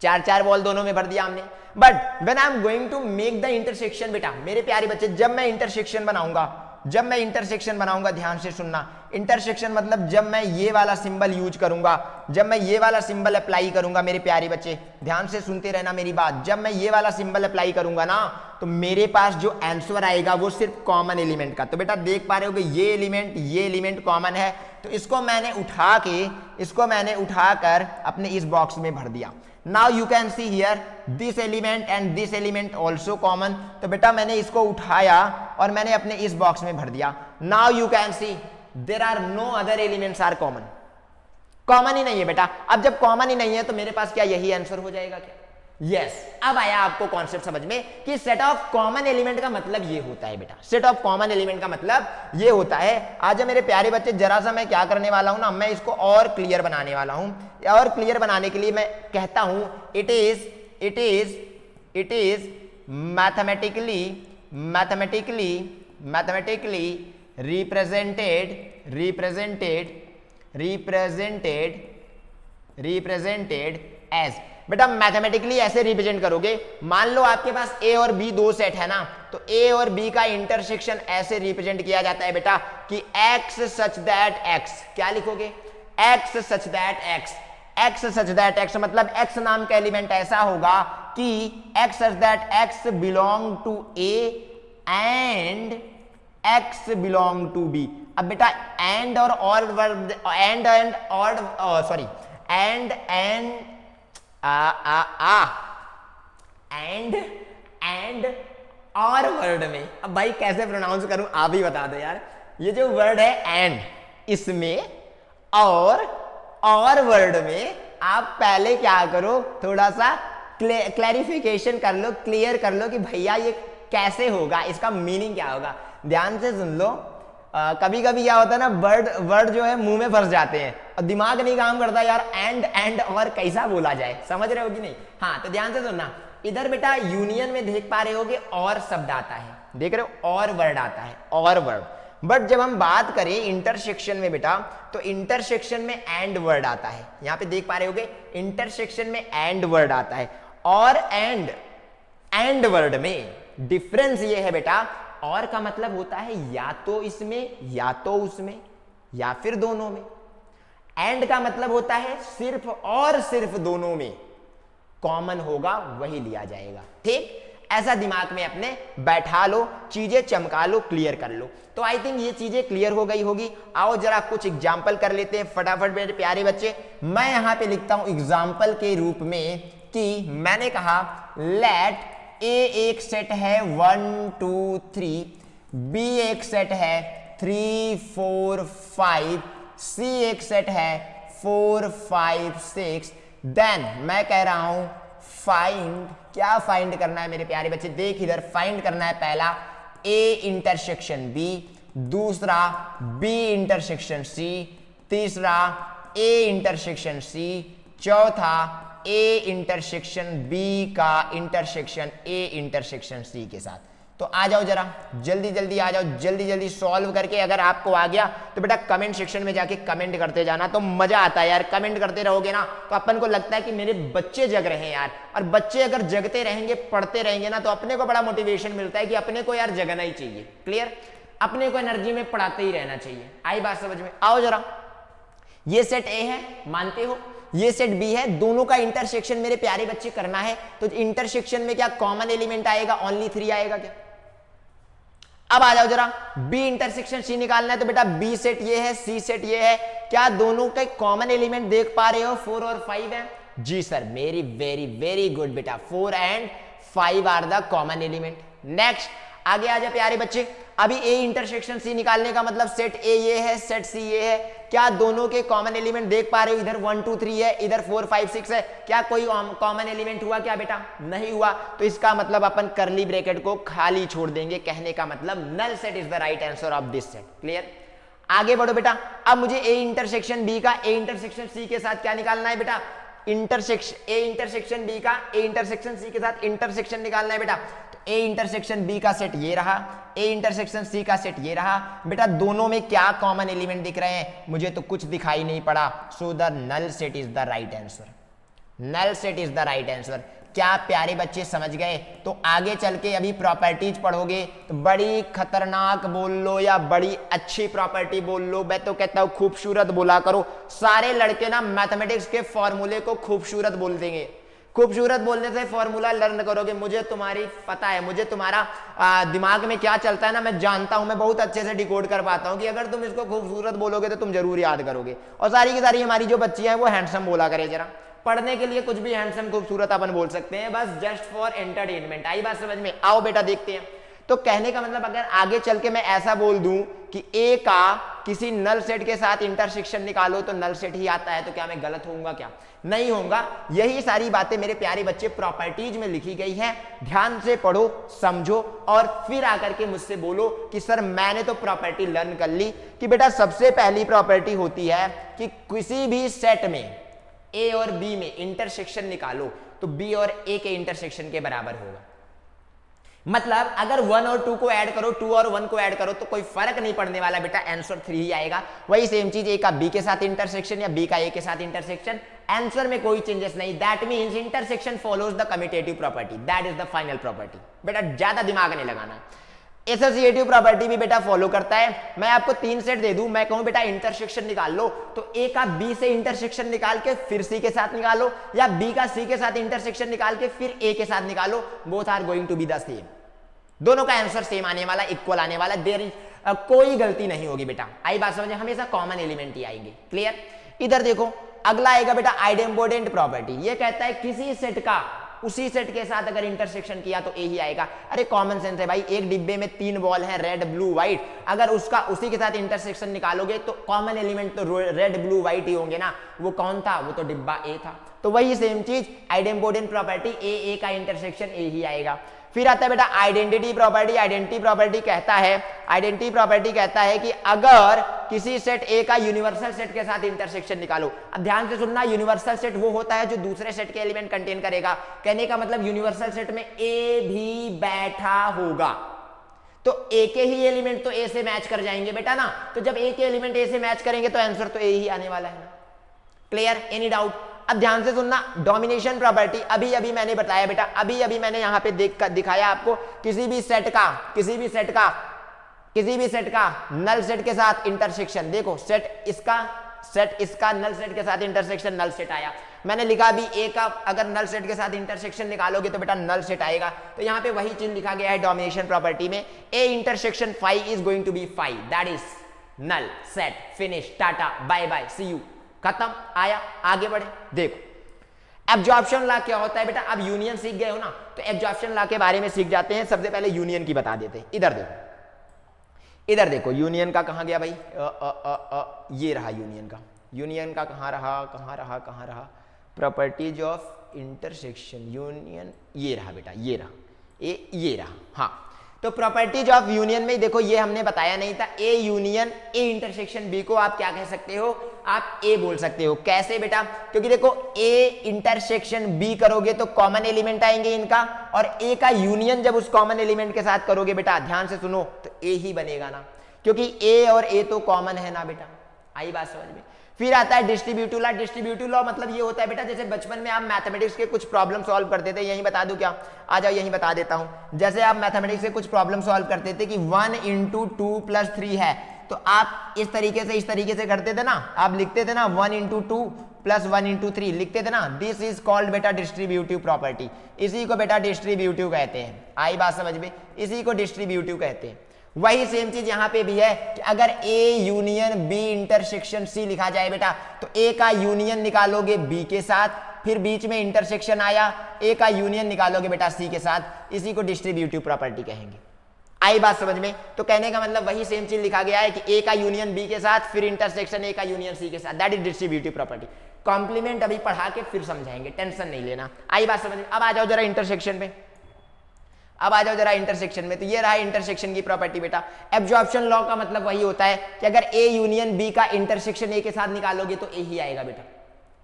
चार चार बॉल दोनों में भर दिया हमने। But when I am going to make the intersection, बेटा मेरे प्यारे बच्चे, जब मैं इंटरसेक्शन बनाऊंगा, ध्यान से सुनना। इंटरसेक्शन मतलब जब मैं ये वाला सिंबल यूज करूंगा, जब मैं ये वाला सिंबल अप्लाई करूंगा, मेरे प्यारे बच्चे ध्यान से सुनते रहना मेरी बात। जब मैं ये वाला सिंबल अप्लाई करूंगा ना, तो मेरे पास जो आंसर आएगा वो सिर्फ कॉमन एलिमेंट का। तो बेटा देख पा रहे हो कि ये एलिमेंट कॉमन है, तो इसको मैंने उठाकर अपने इस बॉक्स में भर दिया। Now you can see here this element and this element also common। तो बेटा मैंने इसको उठाया और मैंने अपने इस बॉक्स में भर दिया। Now you can see there are no other elements are common। Common ही नहीं है बेटा। अब जब कॉमन ही नहीं है तो मेरे पास क्या यही आंसर हो जाएगा क्या? यस। अब आया आपको कॉन्सेप्ट समझ में कि सेट ऑफ कॉमन एलिमेंट का मतलब ये होता है बेटा। सेट ऑफ कॉमन एलिमेंट का मतलब ये होता है। आज मेरे प्यारे बच्चे जरा सा मैं क्या करने वाला हूं ना, मैं इसको और क्लियर बनाने वाला हूं। और क्लियर बनाने के लिए मैं कहता हूं it is mathematically represented as. बेटा मैथमेटिकली ऐसे रिप्रेजेंट करोगे, मान लो आपके पास ए और बी दो सेट है ना, तो ए और बी का इंटरसेक्शन ऐसे रिप्रेजेंट किया जाता है बेटा कि x सच दैट x। क्या लिखोगे? x सच दैट x मतलब x नाम का एलिमेंट ऐसा होगा कि x such that x belong to a and x belong to b। अब बेटा एंड और वर्ड, एंड और वर्ड में, अब भाई कैसे प्रोनाउंस करूं आप ही बता दो यार। ये जो वर्ड है एंड, इसमें और वर्ड में आप पहले क्या करो, थोड़ा सा क्लैरिफिकेशन कर लो, क्लियर कर लो कि भैया ये कैसे होगा, इसका मीनिंग क्या होगा। ध्यान से सुन लो। कभी कभी क्या होता है ना, वर्ड जो है मुंह में फंस जाते हैं और दिमाग नहीं काम करता यार, एंड और कैसा बोला जाए, समझ रहे हो कि नहीं? हाँ, तो ध्यान से सुनना। इधर बेटा यूनियन में देख पा रहे होगे और शब्द आता है, देख रहे हो, और वर्ड आता है, और वर्ड। बट जब हम बात करें इंटरसेक्शन में बेटा, तो इंटरसेक्शन में एंड वर्ड आता है। यहां पे देख पा रहे होगे इंटरसेक्शन में एंड वर्ड आता है। और एंड वर्ड में डिफरेंस ये है बेटा, और का मतलब होता है या तो इसमें या तो उसमें या फिर दोनों में। एंड का मतलब होता है सिर्फ और सिर्फ दोनों में कॉमन होगा वही लिया जाएगा। ठीक, ऐसा दिमाग में अपने बैठा लो, चीजें चमका लो, क्लियर कर लो। तो आई थिंक ये चीजें क्लियर हो गई होगी। आओ जरा कुछ एग्जाम्पल कर लेते हैं फटाफट मेरे प्यारे बच्चे। मैं यहां पे लिखता हूं एग्जाम्पल के रूप में कि मैंने कहा लेट ए एक सेट है 1 2 3, बी एक सेट है 3 4 5, सी एक सेट है 4 5 6, देन मैं कह रहा हूं फाइंड, क्या फाइंड करना है मेरे प्यारे बच्चे, देख इधर, फाइंड करना है पहला ए इंटरसेक्शन बी, दूसरा बी इंटरसेक्शन सी, तीसरा ए इंटरसेक्शन सी, चौथा ए इंटरसेक्शन बी का इंटरसेक्शन ए इंटरसेक्शन सी के साथ। तो आ जाओ जरा, जल्दी जल्दी आ जाओ, जल्दी जल्दी सॉल्व करके। अगर आपको आ गया तो बेटा कमेंट सेक्शन में जाके कमेंट करते जाना, तो मजा आता है यार। कमेंट करते रहोगे ना तो अपन को लगता है कि मेरे बच्चे जग रहे हैं यार, और बच्चे अगर जगते रहेंगे, पढ़ते रहेंगे ना, तो अपने को बड़ा मोटिवेशन मिलता है कि अपने को यार जगना ही चाहिए। क्लियर? अपने को एनर्जी में पढ़ाते ही रहना चाहिए। आई बात समझ में? आओ जरा, ये सेट ए है, मानते हो? ये सेट बी है, दोनों का इंटरसेक्शन मेरे प्यारे बच्चे करना है। तो इंटरसेक्शन में क्या कॉमन एलिमेंट आएगा? ओनली 3 आएगा क्या? अब आ जाओ जरा, बी इंटरसेक्शन सी निकालना है। तो बेटा बी सेट ये है, सी सेट ये है, क्या दोनों के कॉमन एलिमेंट देख पा रहे हो? 4 और 5 है। जी सर, मेरी वेरी वेरी गुड बेटा, 4 and 5 are the common element. Next आगे आ जाए प्यारे बच्चे, अभी ए इंटरसेक्शन सी निकालने का मतलब सेट ए ये है, सेट सी ये है, क्या दोनों के कॉमन एलिमेंट देख पा रहे हो? इधर 1 2 3 है, इधर 4 5 6 है, क्या कोई कॉमन एलिमेंट हुआ क्या बेटा? नहीं हुआ। तो इसका मतलब अपन करली ब्रैकेट को खाली छोड़ देंगे। कहने का मतलब null set is the right answer of this set. Clear? आगे बढ़ो बेटा, अब मुझे ए इंटरसेक्शन बी का ए इंटरसेक्शन सी के साथ क्या निकालना है बेटा? इंटरसेक्शन ए इंटरसेक्शन बी का ए इंटरसेक्शन सी के साथ इंटरसेक्शन निकालना है बेटा। ए इंटरसेक्शन बी का सेट ये रहा, ए इंटरसेक्शन सी का सेट ये रहा। बेटा दोनों में क्या कॉमन एलिमेंट दिख रहे हैं? मुझे तो कुछ दिखाई नहीं पड़ा। So the null set is the right answer. Null set is the right answer. क्या प्यारे बच्चे समझ गए? तो आगे चल के अभी प्रॉपर्टीज पढ़ोगे तो बड़ी खतरनाक बोल लो या बड़ी अच्छी प्रॉपर्टी बोल लो, मैं तो कहता हूं खूबसूरत बोला करो। सारे लड़के ना मैथमेटिक्स के फॉर्मूले को खूबसूरत बोल देंगे। खूबसूरत बोलने से फॉर्मूला लर्न करोगे। मुझे तुम्हारी पता है, मुझे तुम्हारा दिमाग में क्या चलता है ना, मैं जानता हूं, मैं बहुत अच्छे से डिकोड कर पाता हूं कि अगर तुम इसको खूबसूरत बोलोगे तो तुम जरूर याद करोगे। और सारी की सारी हमारी जो बच्ची है वो हैंडसम बोला करे जरा। पढ़ने के लिए कुछ भी हैंडसम खूबसूरत अपन बोल सकते हैं, बस जस्ट फॉर एंटरटेनमेंट। आई बात समझ में? आओ बेटा देखते हैं। तो कहने का मतलब अगर आगे चल के मैं ऐसा बोल दूं कि ए का किसी नल सेट के साथ इंटरसेक्शन निकालो तो नल सेट ही आता है, तो क्या मैं गलत होऊंगा? क्या नहीं होऊंगा। यही सारी बातें मेरे प्यारे बच्चे प्रॉपर्टीज में लिखी गई हैं। ध्यान से पढ़ो, समझो और फिर आकर के मुझसे बोलो कि सर मैंने तो प्रॉपर्टी लर्न कर ली। कि बेटा सबसे पहली प्रॉपर्टी होती है कि किसी भी सेट में ए और बी में इंटरसेक्शन निकालो तो बी और ए के इंटरसेक्शन के बराबर होगा। मतलब अगर 1 और 2 को ऐड करो, 2 और 1 को ऐड करो तो कोई फर्क नहीं पड़ने वाला बेटा, आंसर 3 ही आएगा। वही सेम चीज ए का बी के साथ इंटरसेक्शन या बी का ए के साथ इंटरसेक्शन, आंसर में कोई चेंजेस नहीं। That means intersection follows the commutative property, that is the final property. बेटा ज्यादा दिमाग नहीं लगाना। एसोसिएटिव प्रॉपर्टी भी बेटा फॉलो करता है। मैं आपको 3 सेट दे दूं, मैं कहूं बेटा इंटरसेक्शन निकाल लो, तो ए का बी से इंटरसेक्शन निकाल के फिर सी के साथ निकालो, या बी का सी के साथ इंटरसेक्शन निकाल के फिर ए के साथ निकालो, both are going to be the same. दोनों का आंसर सेम आने वाला, इक्वल आने वाला, देयर इज कोई गलती नहीं होगी बेटा। आई बात समझे? हमेशा कॉमन एलिमेंट ही आएंगे। क्लियर? इधर देखो अगला आएगा बेटा आइडेम्पोर्टेंट प्रॉपर्टी। ये कहता है किसी सेट का उसी सेट के साथ अगर इंटरसेक्शन किया तो ए ही आएगा। अरे कॉमन सेंस है भाई, एक डिब्बे में 3 बॉल हैं, रेड ब्लू व्हाइट, अगर उसका उसी के साथ इंटरसेक्शन निकालोगे तो कॉमन एलिमेंट तो रेड ब्लू व्हाइट ही होंगे ना। वो कौन था? वो तो डिब्बा ए था। तो वही सेम चीज आइडेम्पोर्टेंट प्रॉपर्टी, ए का इंटरसेक्शन ए ही आएगा। फिर आता है बेटा आइडेंटिटी प्रॉपर्टी। आइडेंटिटी प्रॉपर्टी कहता है कि अगर किसी सेट ए का यूनिवर्सल सेट के साथ इंटरसेक्शन निकालो। अब ध्यान से सुनना, यूनिवर्सल सेट वो होता है जो दूसरे सेट के एलिमेंट कंटेन करेगा। कहने का मतलब यूनिवर्सल सेट में ए भी बैठा होगा, तो ए के ही एलिमेंट तो ए से मैच कर जाएंगे बेटा ना। तो जब ए के एलिमेंट ए से मैच करेंगे तो आंसर तो ए ही आने वाला है ना। क्लियर? Any doubt? अब ध्यान से सुनना, डोमिनेशन प्रॉपर्टी अभी मैंने बताया बेटा, अभी मैंने यहां पे दिखाया आपको। किसी भी सेट का नल सेट के साथ इंटरसेक्शन, देखो सेट इसका नल सेट के साथ इंटरसेक्शन नल सेट आया। मैंने लिखा भी ए का अगर नल सेट के साथ इंटरसेक्शन निकालोगे तो बेटा नल सेट आएगा। तो यहां पे वही चीज लिखा गया है डोमिनेशन प्रॉपर्टी में, A intersection 5 is going to be 5, that is null set. Finish, tata bye bye see you, खत्म। आया, आगे बढ़े। देखो एब्जॉर्प्शन लॉ क्या होता है बेटा? अब यूनियन सीख गए हो ना, तो एब्जॉर्प्शन लॉ के बारे में सीख जाते हैं। सबसे पहले यूनियन की बता देते हैं। इधर देखो यूनियन का कहाँ गया भाई? ये रहा यूनियन का। यूनियन का कहाँ रहा? प्रॉपर्टीज ऑफ इंटरसेक्शन यूनियन, ये रहा बेटा, ये रहा। हाँ, तो प्रॉपर्टीज ऑफ यूनियन में देखो ये हमने बताया नहीं था, A union A intersection B को आप क्या कह सकते हो? आप ए बोल सकते हो। कैसे बेटा? क्योंकि देखो ए इंटरसेक्शन बी करोगे तो कॉमन एलिमेंट आएंगे इनका, और ए का यूनियन जब उस कॉमन एलिमेंट के साथ करोगे बेटा, ध्यान से सुनो, तो ए ही बनेगा ना, क्योंकि ए और ए तो कॉमन है ना बेटा। आई बात समझ में? फिर आता है डिस्ट्रीब्यूटिव लॉ। डिस्ट्रीब्यूटिव लॉ मतलब ये होता है बेटा, जैसे बचपन में आप मैथमेटिक्स के कुछ प्रॉब्लम सॉल्व करते थे, यही बता दूं क्या? आ जाओ यही बता देता हूं। जैसे आप मैथमेटिक्स से कुछ प्रॉब्लम सॉल्व करते थे कि 1 × 2 + 3 है, तो आप इस तरीके से करते थे ना, आप लिखते थे ना 1 × 2 + 1 × 3 लिखते थे ना। दिस इज कॉल्ड बेटा डिस्ट्रीब्यूटिव प्रॉपर्टी। इसी को बेटा डिस्ट्रीब्यूटिव कहते हैं। आई बात समझ में? इसी को डिस्ट्रीब्यूटिव कहते हैं। वही सेम चीज यहां पे भी है कि अगर A union B intersection C लिखा जाए बेटा, तो ए का यूनियन निकालोगे बी के साथ, फिर बीच में इंटरसेक्शन आया, ए का यूनियन निकालोगे बेटा सी के साथ। इसी को डिस्ट्रीब्यूटिव प्रॉपर्टी कहेंगे। आई बात समझ में? तो कहने का मतलब वही सेम चीज लिखा गया है कि ए का यूनियन बी के साथ, फिर इंटरसेक्शन ए का यूनियन सी के साथ, that is distributive property. Complement अभी पढ़ा के फिर समझाएंगे, टेंशन नहीं लेना। आई बात समझ में? अब आ जाओ जरा इंटरसेक्शन में, इंटरसेक्शन में। तो ये रहा इंटरसेक्शन की प्रॉपर्टी बेटा। एब्जॉर्प्शन लॉ का मतलब वही होता है कि अगर ए यूनियन बी का इंटरसेक्शन ए के साथ निकालोगे तो ए ही आएगा बेटा।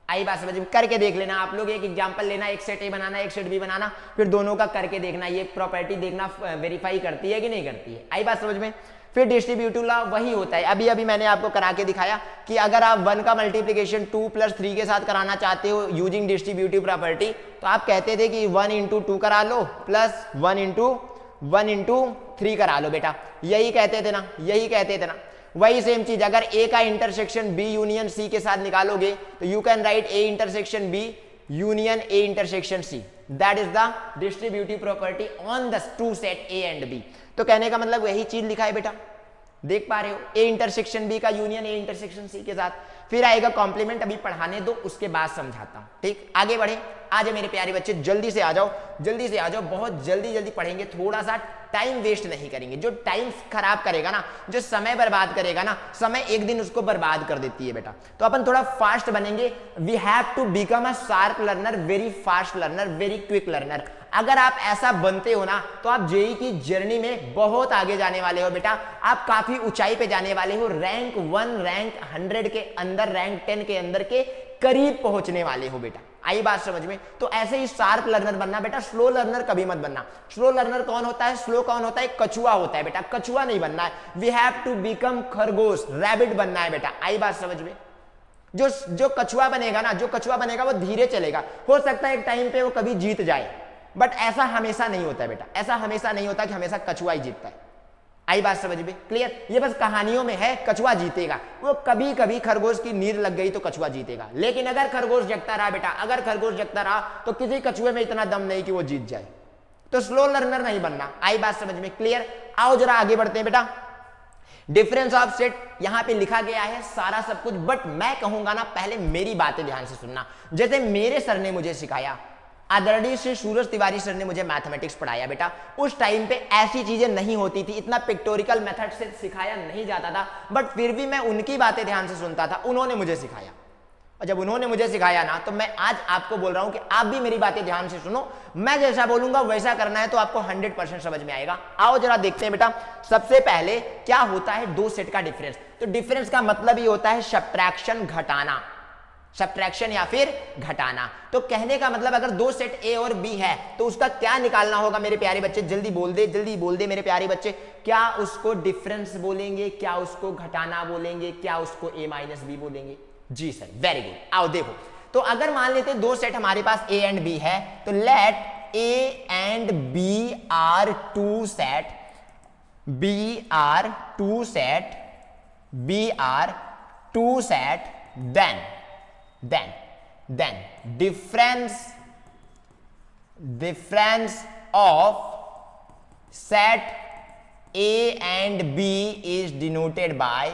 आई बात समझ में? करके देख लेना आप लोग, एक एग्जांपल लेना, एक सेट ए बनाना, एक सेट बी बनाना, फिर दोनों का करके देखना, ये प्रॉपर्टी देखना वेरीफाई करती है कि नहीं करती है। आई बात समझ में? फिर डिस्ट्रीब्यूटिव लॉ वही होता है, अभी मैंने आपको करा के दिखाया कि अगर आप 1 का मल्टीप्लिकेशन 2 + 3 के साथ कराना चाहते हो यूजिंग डिस्ट्रीब्यूटिव प्रॉपर्टी, तो आप कहते थे कि 1 × 2 करा लो प्लस 1 × 3 करा लो बेटा। यही कहते थे ना। वही सेम चीज, अगर ए का इंटरसेक्शन बी यूनियन सी के साथ निकालोगे तो you can write A intersection B union A intersection C, that is the distributive property on the two set A and B. तो कहने का मतलब वही चीज लिखा है बेटा, देख पा रहे हो? ए इंटरसेक्शन बी का यूनियन ए इंटरसेक्शन सी के साथ। फिर आएगा कॉम्प्लीमेंट, अभी पढ़ाने दो, उसके बाद समझाता हूं। ठीक, आगे बढ़े। आ जाओ मेरे प्यारे बच्चे, जल्दी से आ जाओ, बहुत जल्दी पढ़ेंगे, थोड़ा सा टाइम वेस्ट नहीं करेंगे। जो टाइम खराब करेगा ना, जो समय बर्बाद करेगा ना, समय एक दिन उसको बर्बाद कर देती है बेटा। तो अपन थोड़ा फास्ट बनेंगे। We have to become a sharp learner, very fast learner, very quick learner. अगर आप ऐसा बनते हो ना, तो आप जेईई की जर्नी में बहुत आगे जाने वाले हो बेटा। आप काफी ऊंचाई पे जाने वाले हो, रैंक 1, रैंक 100 के अंदर, रैंक 10 के अंदर के करीब पहुंचने वाले हो बेटा। आई बात समझ में? तो ऐसे ही शार्प लर्नर बनना बेटा, स्लो लर्नर कभी मत बनना। स्लो लर्नर कौन होता है? स्लो कौन होता है? कछुआ होता है बेटा, कछुआ नहीं बनना है। वी हैव टू बिकम खरगोश, रैबिट बनना है बेटा। आई बात समझ में? जो कछुआ बनेगा ना, वो धीरे चलेगा। हो सकता है एक टाइम पे वो कभी जीत जाए, बट ऐसा हमेशा नहीं होता है बेटा। ऐसा हमेशा नहीं होता कि हमेशा कछुआ ही जीतता है। आई बात समझ में? क्लियर? ये बस कहानियों में है, कछुआ जीतेगा। वो कभी कभी खरगोश की नींद लग गई तो कछुआ जीतेगा, लेकिन अगर खरगोश जगता रहा बेटा, तो किसी कछुए में इतना दम नहीं कि वो जीत जाए। तो स्लो लर्नर नहीं बनना। आई बात समझ में? क्लियर? आओ जरा आगे बढ़ते हैं बेटा। डिफरेंस ऑफ सेट यहां पे लिखा गया है सारा सब कुछ, बट मैं कहूंगा ना, पहले मेरी बातें ध्यान से सुनना। जैसे मेरे सर ने मुझे सिखाया, आदरणीय श्री सूरज तिवारी सर ने मुझे मैथमेटिक्स पढ़ाया बेटा, उस टाइम पे ऐसी चीजें नहीं होती थी, इतना पिक्टोरिकल मेथड से सिखाया नहीं जाता था, बट फिर भी मैं उनकी बातें ध्यान से सुनता था। उन्होंने मुझे सिखाया, और जब उन्होंने मुझे सिखाया ना, तो मैं आज आपको बोल रहा हूं कि आप भी मेरी बातें ध्यान से सुनो। मैं जैसा बोलूंगा वैसा करना है, तो आपको 100% समझ में आएगा। आओ जरा देखते हैं बेटा। सबसे पहले क्या होता है दो सेट का डिफरेंस? तो डिफरेंस का मतलब ही होता है सब्ट्रैक्शन, घटाना, सब्ट्रैक्शन या फिर घटाना। तो कहने का मतलब अगर दो सेट ए और बी है तो उसका क्या निकालना होगा मेरे प्यारे बच्चे? जल्दी बोल दे मेरे प्यारे बच्चे। क्या उसको डिफरेंस बोलेंगे, क्या उसको घटाना बोलेंगे, क्या उसको ए माइनस बी बोलेंगे? जी सर, वेरी गुड। आओ देखो, तो अगर मान लेते दो सेट हमारे पास ए एंड बी है, तो let A and B are two set, then difference of set A and B is denoted by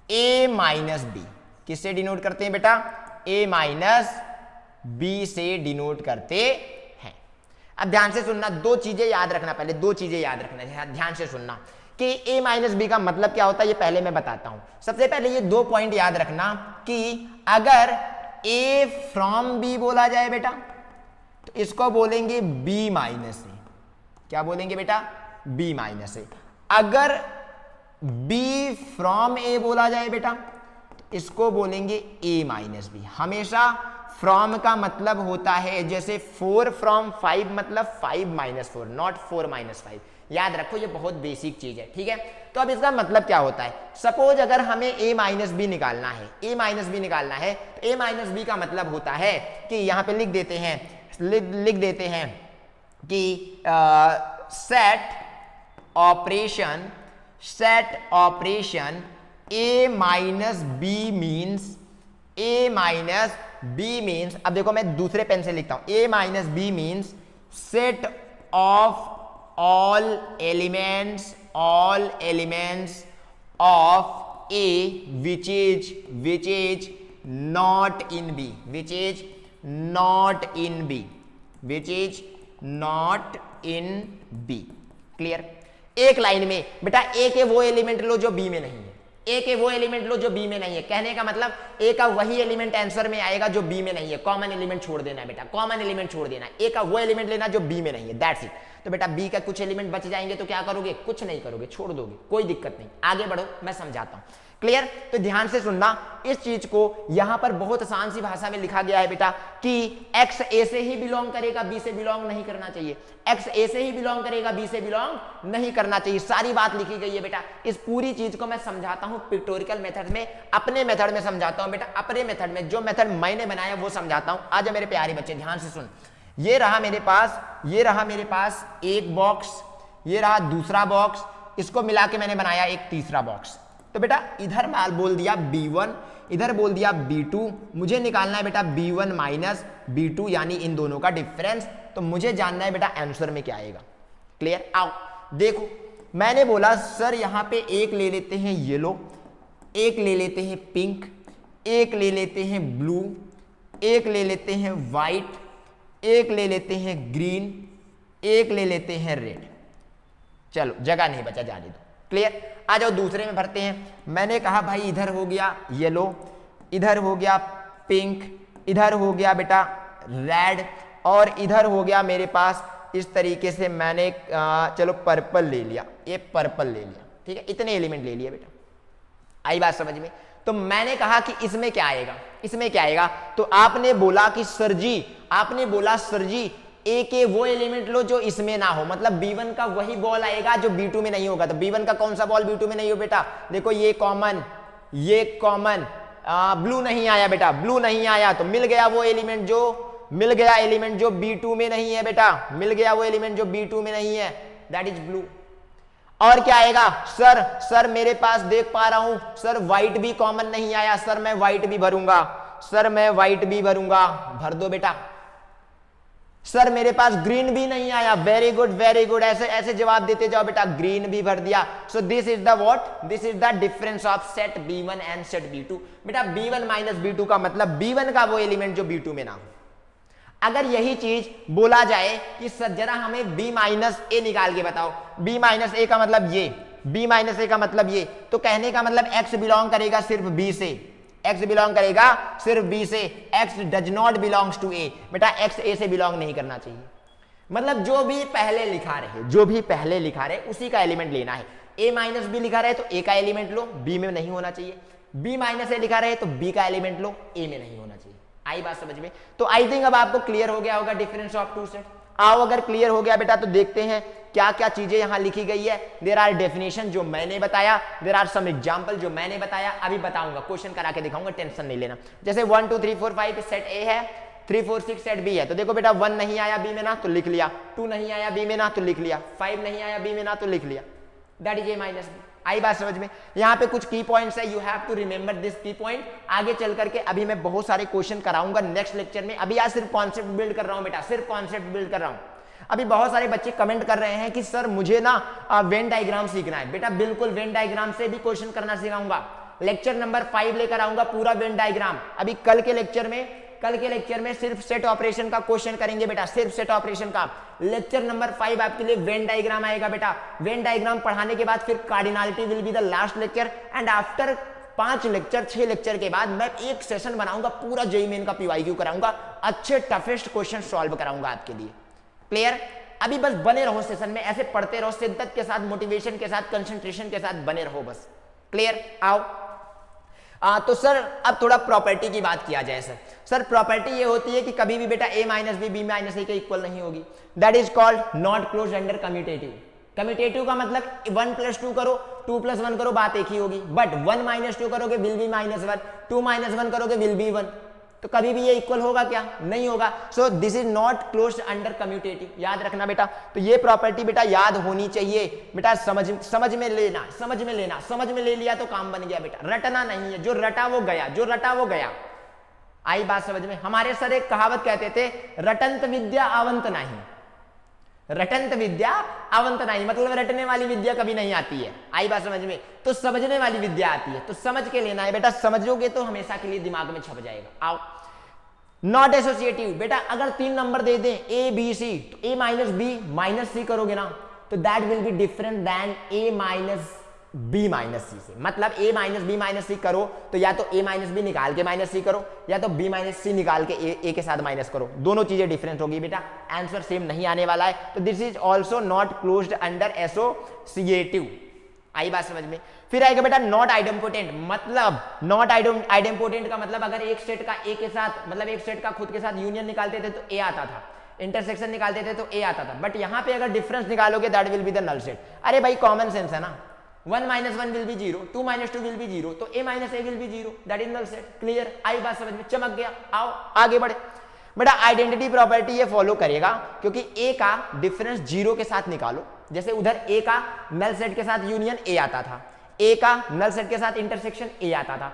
A minus B। किससे डिनोट करते हैं बेटा? a माइनस b से डिनोट करते हैं। अब ध्यान से सुनना, दो चीजें याद रखना, पहले दो चीजें याद रखना, ध्यान से सुनना कि a माइनस बी का मतलब क्या होता है, ये पहले मैं बताता हूं। सबसे पहले ये दो पॉइंट याद रखना कि अगर a फ्रॉम b बोला जाए बेटा तो इसको बोलेंगे b माइनस ए। क्या बोलेंगे बेटा? b माइनस ए। अगर b फ्रॉम a बोला जाए बेटा तो इसको बोलेंगे a माइनस बी। हमेशा फ्रॉम का मतलब होता है, जैसे 4 फ्रॉम 5 मतलब 5 माइनस 4, नॉट 4 माइनस 5। याद रखो, ये बहुत बेसिक चीज है, ठीक है। तो अब इसका मतलब क्या होता है? सपोज अगर हमें a माइनस बी निकालना है, a माइनस बी निकालना है तो a माइनस बी का मतलब होता है कि यहां पे लिख देते हैं कि set operation a minus B means, अब देखो मैं दूसरे पेन से लिखता हूं, a minus B means set of all elements of A which is not in B, clear? एक लाइन में बेटा ए के वो एलिमेंट लो जो बी में नहीं है, ए के वो एलिमेंट लो जो बी में नहीं है। कहने का मतलब ए का वही एलिमेंट आंसर में आएगा जो बी में नहीं है। कॉमन एलिमेंट छोड़ देना बेटा, कॉमन एलिमेंट छोड़ देना, ए का वो एलिमेंट लेना जो बी में नहीं है, दैट्स इट। तो बेटा बी का कुछ एलिमेंट बच जाएंगे तो क्या करोगे? कुछ नहीं करोगे, छोड़ दोगे, कोई दिक्कत नहीं। आगे बढ़ो, मैं समझाता हूं, क्लियर? तो ध्यान से सुनना, इस चीज को यहां पर बहुत आसान सी भाषा में लिखा गया है बेटा कि x a से ही बिलोंग करेगा, b से बिलोंग नहीं करना चाहिए। x a से ही बिलोंग करेगा, b से बिलोंग नहीं करना चाहिए। सारी बात लिखी गई है बेटा। इस पूरी चीज को मैं समझाता हूं पिक्टोरिकल मेथड में, अपने मेथड में समझाता हूं बेटा, अपने मेथड में, जो मेथड मैंने बनाया वो समझाता हूं। आज मेरे प्यारे बच्चे ध्यान से सुन, ये रहा मेरे पास एक बॉक्स, ये रहा दूसरा बॉक्स, इसको मिला के मैंने बनाया एक तीसरा बॉक्स। तो बेटा इधर माल बोल दिया b1, इधर बोल दिया b2। मुझे निकालना है बेटा b1 माइनस b2 यानी इन दोनों का डिफरेंस। तो मुझे जानना है बेटा आंसर में क्या आएगा। क्लियर? आओ देखो, मैंने बोला सर यहां पे एक ले लेते हैं येलो, एक ले लेते हैं पिंक, एक ले लेते हैं ब्लू, एक ले लेते हैं व्हाइट, एक ले लेते हैं ग्रीन, एक ले लेते हैं रेड। चलो जगह नहीं बचा, जाने दो। क्लियर? आ जाओ दूसरे में भरते हैं। मैंने कहा भाई इधर हो गया येलो, इधर हो गया पिंक, इधर हो गया बेटा रेड, और इधर हो गया मेरे पास इस तरीके से मैंने चलो पर्पल ले लिया, ये पर्पल ले लिया, ठीक है। इतने एलिमेंट ले लिए बेटा। आई बात समझ में? तो मैंने कहा कि इसमें क्या आएगा, इसमें क्या आएगा? तो आपने बोला सर जी ए के वो एलिमेंट लो जो इसमें ना हो, मतलब b1 का वही बॉल आएगा जो b2 में नहीं होगा। तो b1 का कौन सा बॉल b2 में नहीं हो बेटा? देखो ये कॉमन, ब्लू नहीं आया बेटा, ब्लू नहीं आया तो मिल गया वो एलिमेंट जो b2 में नहीं है बेटा, मिल गया वो एलिमेंट जो b2 में नहीं है, दैट इज ब्लू। और क्या आएगा? सर मेरे पास देख पा रहा हूं सर व्हाइट भी कॉमन नहीं आया, सर मैं व्हाइट भी भरूंगा, भर दो बेटा। सर मेरे पास ग्रीन भी नहीं आया, वेरी गुड, ऐसे जवाब देते जाओ बेटा, ग्रीन भी भर दिया। सो this is the difference of set b1 and set b2। बेटा b1 माइनस b2 का मतलब b1 का वो एलिमेंट जो b2 में ना हो। अगर यही चीज बोला जाए कि सर जरा हमें b माइनस ए निकाल के बताओ, b माइनस ए का मतलब ये, b माइनस ए का मतलब ये, तो कहने का मतलब x बिलोंग करेगा सिर्फ b से, x बिलोंग करेगा सिर्फ b से, x does not belongs to a। बेटा x a से बिलोंग नहीं करना चाहिए, मतलब जो भी पहले लिखा रहे उसी का एलिमेंट लेना है। a माइनस बी लिखा रहे तो a का एलिमेंट लो, b में नहीं होना चाहिए। b माइनस ए लिखा रहे तो b का एलिमेंट लो, a में नहीं होना चाहिए। आई बात समझ में? तो आई थिंक अब आपको क्लियर हो गया होगा डिफरेंस ऑफ टू सेट। आओ अगर क्लियर हो गया बेटा तो देखते हैं क्या क्या चीजें यहां लिखी गई है। देयर आर डेफिनेशन जो मैंने बताया, देयर आर सम एग्जांपल जो मैंने बताया, अभी बताऊंगा, क्वेश्चन करा के दिखाऊंगा, टेंशन नहीं लेना। जैसे 1 2 3 4 5 सेट ए है, 3 4 6 सेट बी है। तो देखो बेटा 1 नहीं आया बी में ना तो लिख लिया, 2 नहीं आया बी में ना तो लिख लिया, 5 नहीं आया बी में ना तो लिख लिया, that is A minus B. आई बात समझ में? यहाँ पे कुछ की पॉइंट्स है, you have to remember this key point. आगे चल करके अभी मैं बहुत सारे क्वेश्चन कराऊंगा नेक्स्ट लेक्चर में। अभी आज सिर्फ कॉन्सेप्ट बिल्ड कर रहा हूं बेटा, सिर्फ कॉन्सेप्ट बिल्ड कर रहा हूं। अभी बहुत सारे बच्चे कमेंट कर रहे हैं कि सर मुझे ना वेन डायग्राम सीखना है। बेटा बिल्कुल वेन डायग्राम से भी क्वेश्चन करना सिखाऊंगा, लेक्चर नंबर 5 लेकर आऊंगा पूरा वेन डायग्राम। अभी कल के लेक्चर में सिर्फ सेट ऑपरेशन का क्वेश्चन करेंगे बेटा, सिर्फ सेट ऑपरेशन का। लेक्चर नंबर 5 आपके लिए वेन डायग्राम आएगा बेटा। वेन डायग्राम पढ़ाने के बाद फिर cardinality will be the last lecture and after 5 lecture 6 lecture के बाद मैं एक सेशन बनाऊंगा, पूरा जेईई मेन का पीवाईक्यू कराऊंगा, अच्छे टफेस्ट क्वेश्चन सॉल्व कराऊंगा आपके लिए। क्लियर? अभी बस बने रहो सेशन में, ऐसे पढ़ते रहो, शिद्दत के साथ, मोटिवेशन के साथ, कंसंट्रेशन के साथ बने रहो बस। क्लियर? आओ। तो सर अब थोड़ा प्रॉपर्टी की बात किया जाए। सर प्रॉपर्टी ये होती है कि कभी भी बेटा a माइनस बी माइनस ए के इक्वल नहीं होगी। That is called not close under commutative. Commutative का मतलब 1 + 2 करो, 2 + 1 करो, बात एक ही होगी। बट 1 - 2 करोगे विल बी -1, 2 - 1 करोगे विल बी 1। तो कभी भी ये इक्वल होगा क्या? नहीं होगा। सो this is not close under commutative. याद रखना बेटा। तो ये प्रॉपर्टी बेटा याद होनी चाहिए बेटा। समझ में ले लिया तो काम बन गया बेटा। रटना नहीं है, जो रटा वो गया। आई बात समझ में? हमारे सर एक कहावत कहते थे, रटंत विद्या आवंत नहीं। रटंत विद्या आवंत नहीं मतलब रटने वाली विद्या कभी नहीं आती है। आई बात समझ में? तो समझने वाली विद्या आती है, तो समझ के लेना है बेटा। समझोगे तो हमेशा के लिए दिमाग में छप जाएगा। आओ। नॉट एसोसिएटिव बेटा, अगर 3 नंबर दे दें ए बी सी, तो a - b - c करोगे ना, तो that will be different than a - b - c से। मतलब a - b - c करो तो या तो a - b निकाल के -c करो, या तो b - c निकाल के a के साथ माइनस करो। दोनों चीजें डिफरेंट होगी बेटा, आंसर सेम नहीं आने वाला है। तो this is also not closed under associative. आई बात समझ में? फिर आएगा बेटा नॉट आइडेम्पोटेंट। मतलब नॉट आइडेम्पोटेंट का मतलब अगर एक सेट का ए के साथ, मतलब एक सेट का खुद के साथ यूनियन निकालते थे तो ए आता था, इंटरसेक्शन निकालते थे तो ए आता था। बट यहां पे अगर डिफरेंस निकालोगे that will be the null set. अरे भाई कॉमन सेंस है ना। 1 - 1 विल बी 0, 2 - 2 विल बी 0, तो a - a will be 0, that is null set. Clear? आई बात समझ में? चमक गया। आओ आगे बढ़े बेटा। आइडेंटिटी प्रॉपर्टी ये फॉलो करेगा, क्योंकि a का डिफरेंस 0 के साथ निकालो। जैसे उधर a का नल सेट के साथ यूनियन a आता था, a का नल सेट के साथ इंटरसेक्शन a आता था,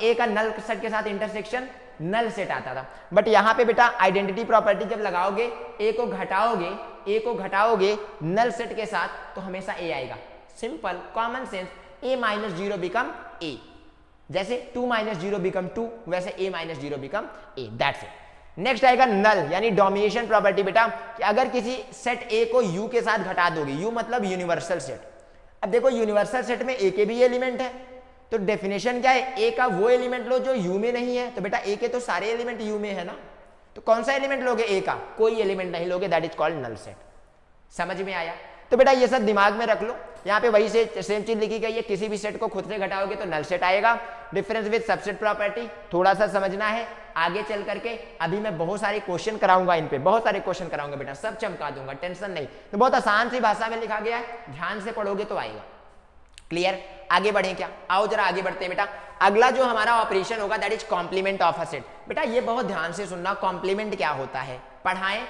a का नल सेट के साथ इंटरसेक्शन नल सेट आता था। बट यहां पे बेटा आइडेंटिटी प्रॉपर्टी जब लगाओगे, a को घटाओगे नल सेट के साथ, तो हमेशा a आएगा। Simple common sense. a - 0 become a, जैसे 2 - 0 बिकम 2, वैसे a - 0 become a। That's it. Next आएगा नल यानी डोमिनेशन प्रॉपर्टी बेटा, कि अगर किसी सेट a को u के साथ घटा दोगे, u मतलब यूनिवर्सल सेट। अब देखो यूनिवर्सल सेट में a के भी एलिमेंट है, तो डेफिनेशन क्या है? a का वो एलिमेंट लो जो u में नहीं है। तो बेटा a के तो सारे एलिमेंट u में है ना, तो कौन सा एलिमेंट लोगे? a का कोई एलिमेंट नहीं लोगे, that is called null set. समझ में आया? तो बेटा ये सब दिमाग में रख लो। यहाँ पे वही से सेम चीज लिखी गई है, किसी भी सेट को खुद से घटाओगे तो नल सेट आएगा। डिफरेंस विद सबसेट प्रॉपर्टी थोड़ा सा समझना है आगे चल करके। अभी मैं बहुत सारे क्वेश्चन कराऊंगा, इन पे बहुत सारे क्वेश्चन कराऊंगा बेटा, सब चमका दूंगा, टेंशन नहीं। तो बहुत आसान सी भाषा में लिखा गया है, ध्यान से पढ़ोगे तो आएगा। क्लियर? आगे बढ़े क्या? आओ जरा आगे बढ़ते हैं बेटा। अगला जो हमारा ऑपरेशन होगा that is complement of a set. बेटा ये बहुत ध्यान से सुनना, कॉम्प्लीमेंट क्या होता है पढ़ाएं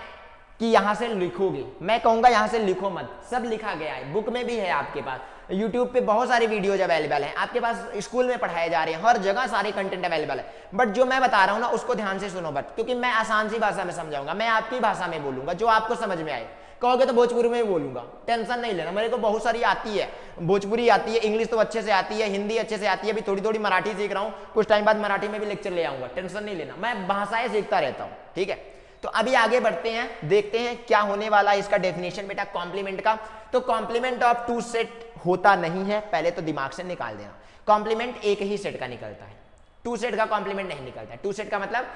कि यहां से लिखोगे। मैं कहूंगा यहां से लिखो मत, सब लिखा गया है, बुक में भी है आपके पास, यूट्यूब पे बहुत सारी वीडियोज अवेलेबल हैं आपके पास, स्कूल में पढ़ाए जा रहे हैं, हर जगह सारे कंटेंट अवेलेबल है। बट जो मैं बता रहा हूं ना उसको ध्यान से सुनो बट, क्योंकि मैं आसान सी भाषा में समझाऊंगा, मैं आपकी भाषा में बोलूंगा जो आपको समझ में आए। कहोगे तो भोजपुरी में ही बोलूंगा, टेंशन नहीं लेना, मेरे को बहुत सारी आती है, भोजपुरी आती है, इंग्लिश तो अच्छे से आती है, हिंदी अच्छे से आती है, अभी थोड़ी थोड़ी मराठी सीख रहा हूँ, कुछ टाइम बाद मराठी में भी लेक्चर ले आऊंगा, टेंशन नहीं लेना, मैं भाषाएं सीखता रहता हूँ। ठीक है, तो अभी आगे बढ़ते हैं, देखते हैं क्या होने वाला है इसका डेफिनेशन बेटा कॉम्प्लीमेंट का। तो कॉम्प्लीमेंट ऑफ टू सेट होता नहीं है, पहले तो दिमाग से निकाल देना। कॉम्प्लीमेंट एक ही सेट का निकलता है, टू सेट का कॉम्प्लीमेंट नहीं निकलता है। टू सेट का मतलब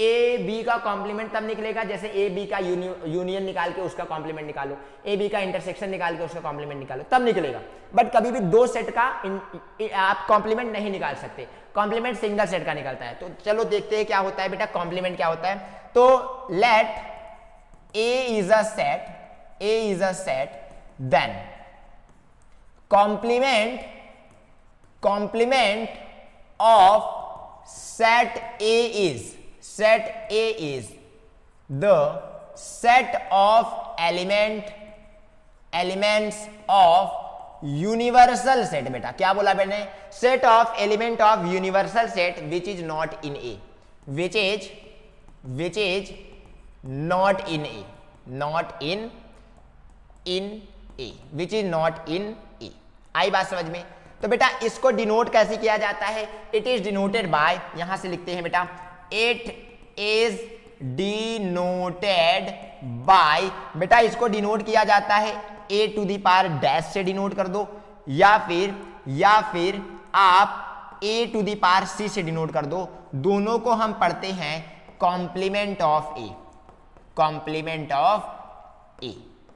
ए बी का कॉम्प्लीमेंट तब निकलेगा जैसे ए बी का यूनियन निकाल के उसका कॉम्प्लीमेंट निकालो, ए बी का इंटरसेक्शन निकाल के उसका कॉम्प्लीमेंट निकालो, तब निकलेगा। बट कभी भी दो सेट का आप कॉम्प्लीमेंट नहीं निकाल सकते, कॉम्प्लीमेंट सिंगल सेट का निकलता है। तो चलो देखते हैं क्या होता है बेटा, कॉम्प्लीमेंट क्या होता है। तो let A is a set, then complement of set A is the set of elements of universal set। बेटा क्या बोला मैंने, set of element of universal set which is not in A, which is not in A, which is not in A। आई बात समझ में। तो बेटा इसको डिनोट कैसे किया जाता है, इट इज डिनोटेड बाय, यहां से लिखते हैं बेटा, इट इज डिनोटेड बाय, बेटा इसको डिनोट किया जाता है a to the power dash से डिनोट कर दो, या फिर आप a to the power c से डिनोट कर दो। दोनों को हम पढ़ते हैं complement of a, complement of a।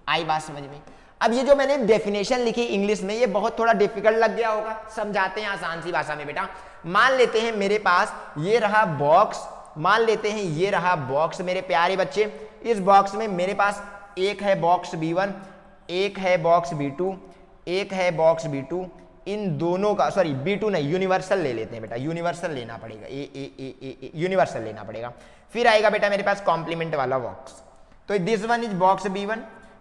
आई बात समझ में? अब ये जो मैंने डेफिनेशन लिखी इंग्लिश में, ये बहुत थोड़ा डिफिकल्ट लग गया होगा, समझाते हैं आसान सी भाषा में बेटा। मान लेते हैं मेरे पास ये रहा बॉक्स, मान लेते हैं ये रहा बॉक्स मेरे प्यारे बच्चे। इस बॉक्स में मेरे पास एक है बॉक्स B1, एक है बॉक्स B2, एक है बॉक्स B2। इन दोनों का, सॉरी B2 नहीं, यूनिवर्सल ले लेते हैं बेटा, यूनिवर्सल लेना पड़ेगा, ए यूनिवर्सल लेना पड़ेगा। फिर आएगा बेटा मेरे पास कॉम्प्लीमेंट वाला बॉक्स। तो this one is box B1,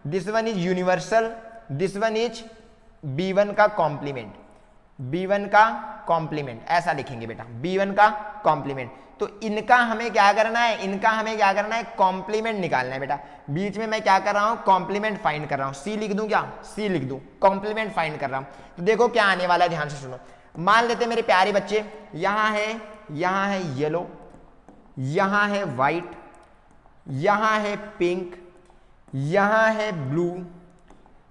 this one is universal, this one is B1 का कॉम्प्लीमेंट, B1 का कॉम्प्लीमेंट, ऐसा लिखेंगे बेटा, B1 का कॉम्प्लीमेंट। तो इनका हमें क्या करना है, इनका हमें क्या करना है, कॉम्प्लीमेंट निकालना है बेटा। बीच में मैं क्या कर रहा हूं, कॉम्प्लीमेंट फाइंड कर रहा हूं, सी लिख दूं क्या, सी लिख दूं, कॉम्प्लीमेंट फाइंड कर रहा हूं। तो देखो क्या आने वाला है, ध्यान से सुनो। मान लेते मेरे प्यारे बच्चे, यहां है येलो, यहां है व्हाइट, यहां है पिंक, यहां है ब्लू,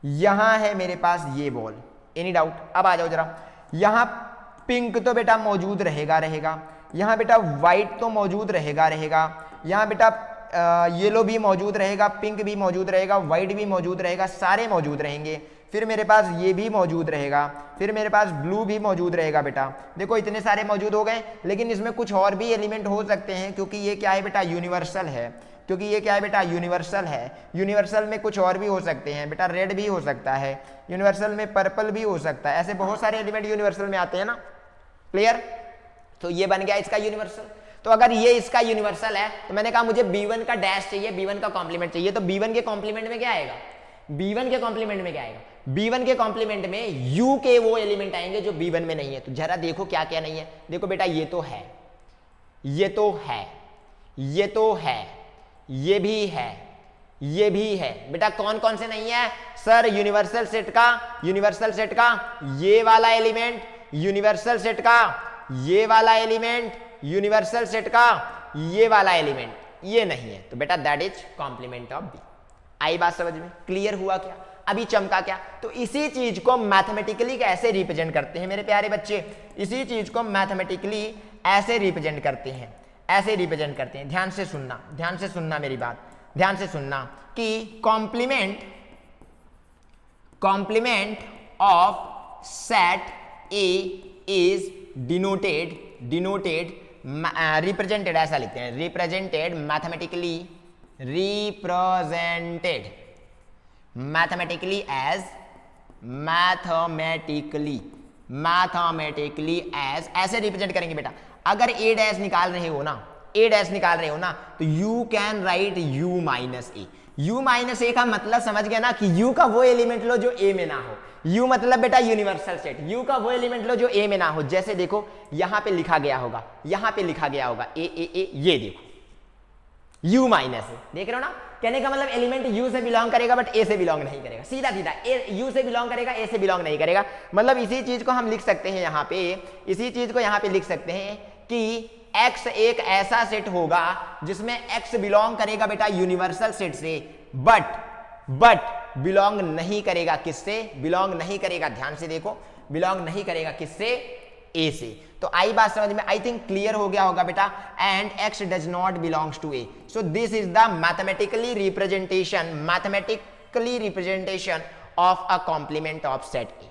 यहां है मेरे पास ये बॉल। Any doubt? अब आ जाओ जरा, यहां पिंक तो बेटा मौजूद रहेगा, यहां बेटा व्हाइट तो मौजूद रहेगा, यहां बेटा येलो भी मौजूद रहेगा, पिंक भी मौजूद रहेगा, व्हाइट भी मौजूद रहेगा, सारे मौजूद रहेंगे। फिर मेरे पास ये भी मौजूद रहेगा, फिर मेरे पास ब्लू भी मौजूद रहेगा बेटा। देखो इतने सारे मौजूद हो गए, लेकिन इसमें कुछ और भी एलिमेंट हो सकते हैं, क्योंकि ये क्या है बेटा, यूनिवर्सल है, क्योंकि ये क्या है बेटा, यूनिवर्सल है। यूनिवर्सल में कुछ और भी हो सकते हैं बेटा, रेड भी हो सकता है, यूनिवर्सल में पर्पल भी हो सकता है, ऐसे बहुत सारे एलिमेंट यूनिवर्सल में आते हैं ना, क्लियर? तो ये बन गया इसका यूनिवर्सल। तो अगर ये इसका यूनिवर्सल है, तो मैंने कहा मुझे B1 का डैश चाहिए, B1 का कॉम्प्लीमेंट चाहिए, तो B1 के कॉम्प्लीमेंट में क्या आएगा, B1 के कॉम्प्लीमेंट में क्या आएगा, B1 के कॉम्प्लीमेंट में U के वो एलिमेंट आएंगे जो B1 में नहीं है। तो जरा देखो क्या क्या नहीं है, देखो बेटा ये तो है, ये तो है, ये तो है, ये भी है, ये भी है बेटा। कौन कौन से नहीं है सर, यूनिवर्सल सेट का ये वाला एलिमेंट, यूनिवर्सल सेट का ये वाला एलिमेंट, यूनिवर्सल सेट का ये वाला एलिमेंट, ये नहीं है। तो बेटा that is complement of B. आई बात समझ में? क्लियर हुआ क्या? अभी चमका क्या? तो इसी चीज को मैथमेटिकली कैसे रिप्रेजेंट करते हैं मेरे प्यारे बच्चे, इसी चीज को मैथमेटिकली ऐसे रिप्रेजेंट करते हैं, ऐसे रिप्रेजेंट करते हैं। ध्यान से सुनना, ध्यान से सुनना मेरी बात, ध्यान से सुनना कि complement of set A is denoted represented, ऐसा लिखते हैं, represented mathematically as mathematically as, ऐसे रिप्रेजेंट करेंगे बेटा। अगर ए डैश निकाल रहे हो ना, तो you can write u minus A. u minus A का मतलब समझ गया ना, कि u का वो एलिमेंट लो जो a में ना हो। u मतलब बेटा यूनिवर्सल सेट, u का वो एलिमेंट लो जो a में ना हो। जैसे देखो यहां पे लिखा गया होगा, ए, ये देखो u माइनस ए, देख रहे हो ना? कहने का मतलब एलिमेंट u से बिलोंग करेगा बट a से बिलोंग नहीं करेगा, सीधा u से बिलोंग करेगा, a से बिलोंग नहीं करेगा। मतलब इसी चीज को हम लिख सकते हैं यहाँ पे, इसी चीज को यहाँ पे लिख सकते हैं कि x एक ऐसा सेट होगा जिसमें x बिलोंग करेगा बेटा यूनिवर्सल सेट से, बट बिलोंग नहीं करेगा किससे, बिलोंग नहीं करेगा, ध्यान से देखो, बिलोंग नहीं करेगा किससे, a से। तो आई बात समझ में? आई थिंक क्लियर हो गया होगा बेटा। And x does not belongs to a, so this is the mathematically representation of a complement of set A.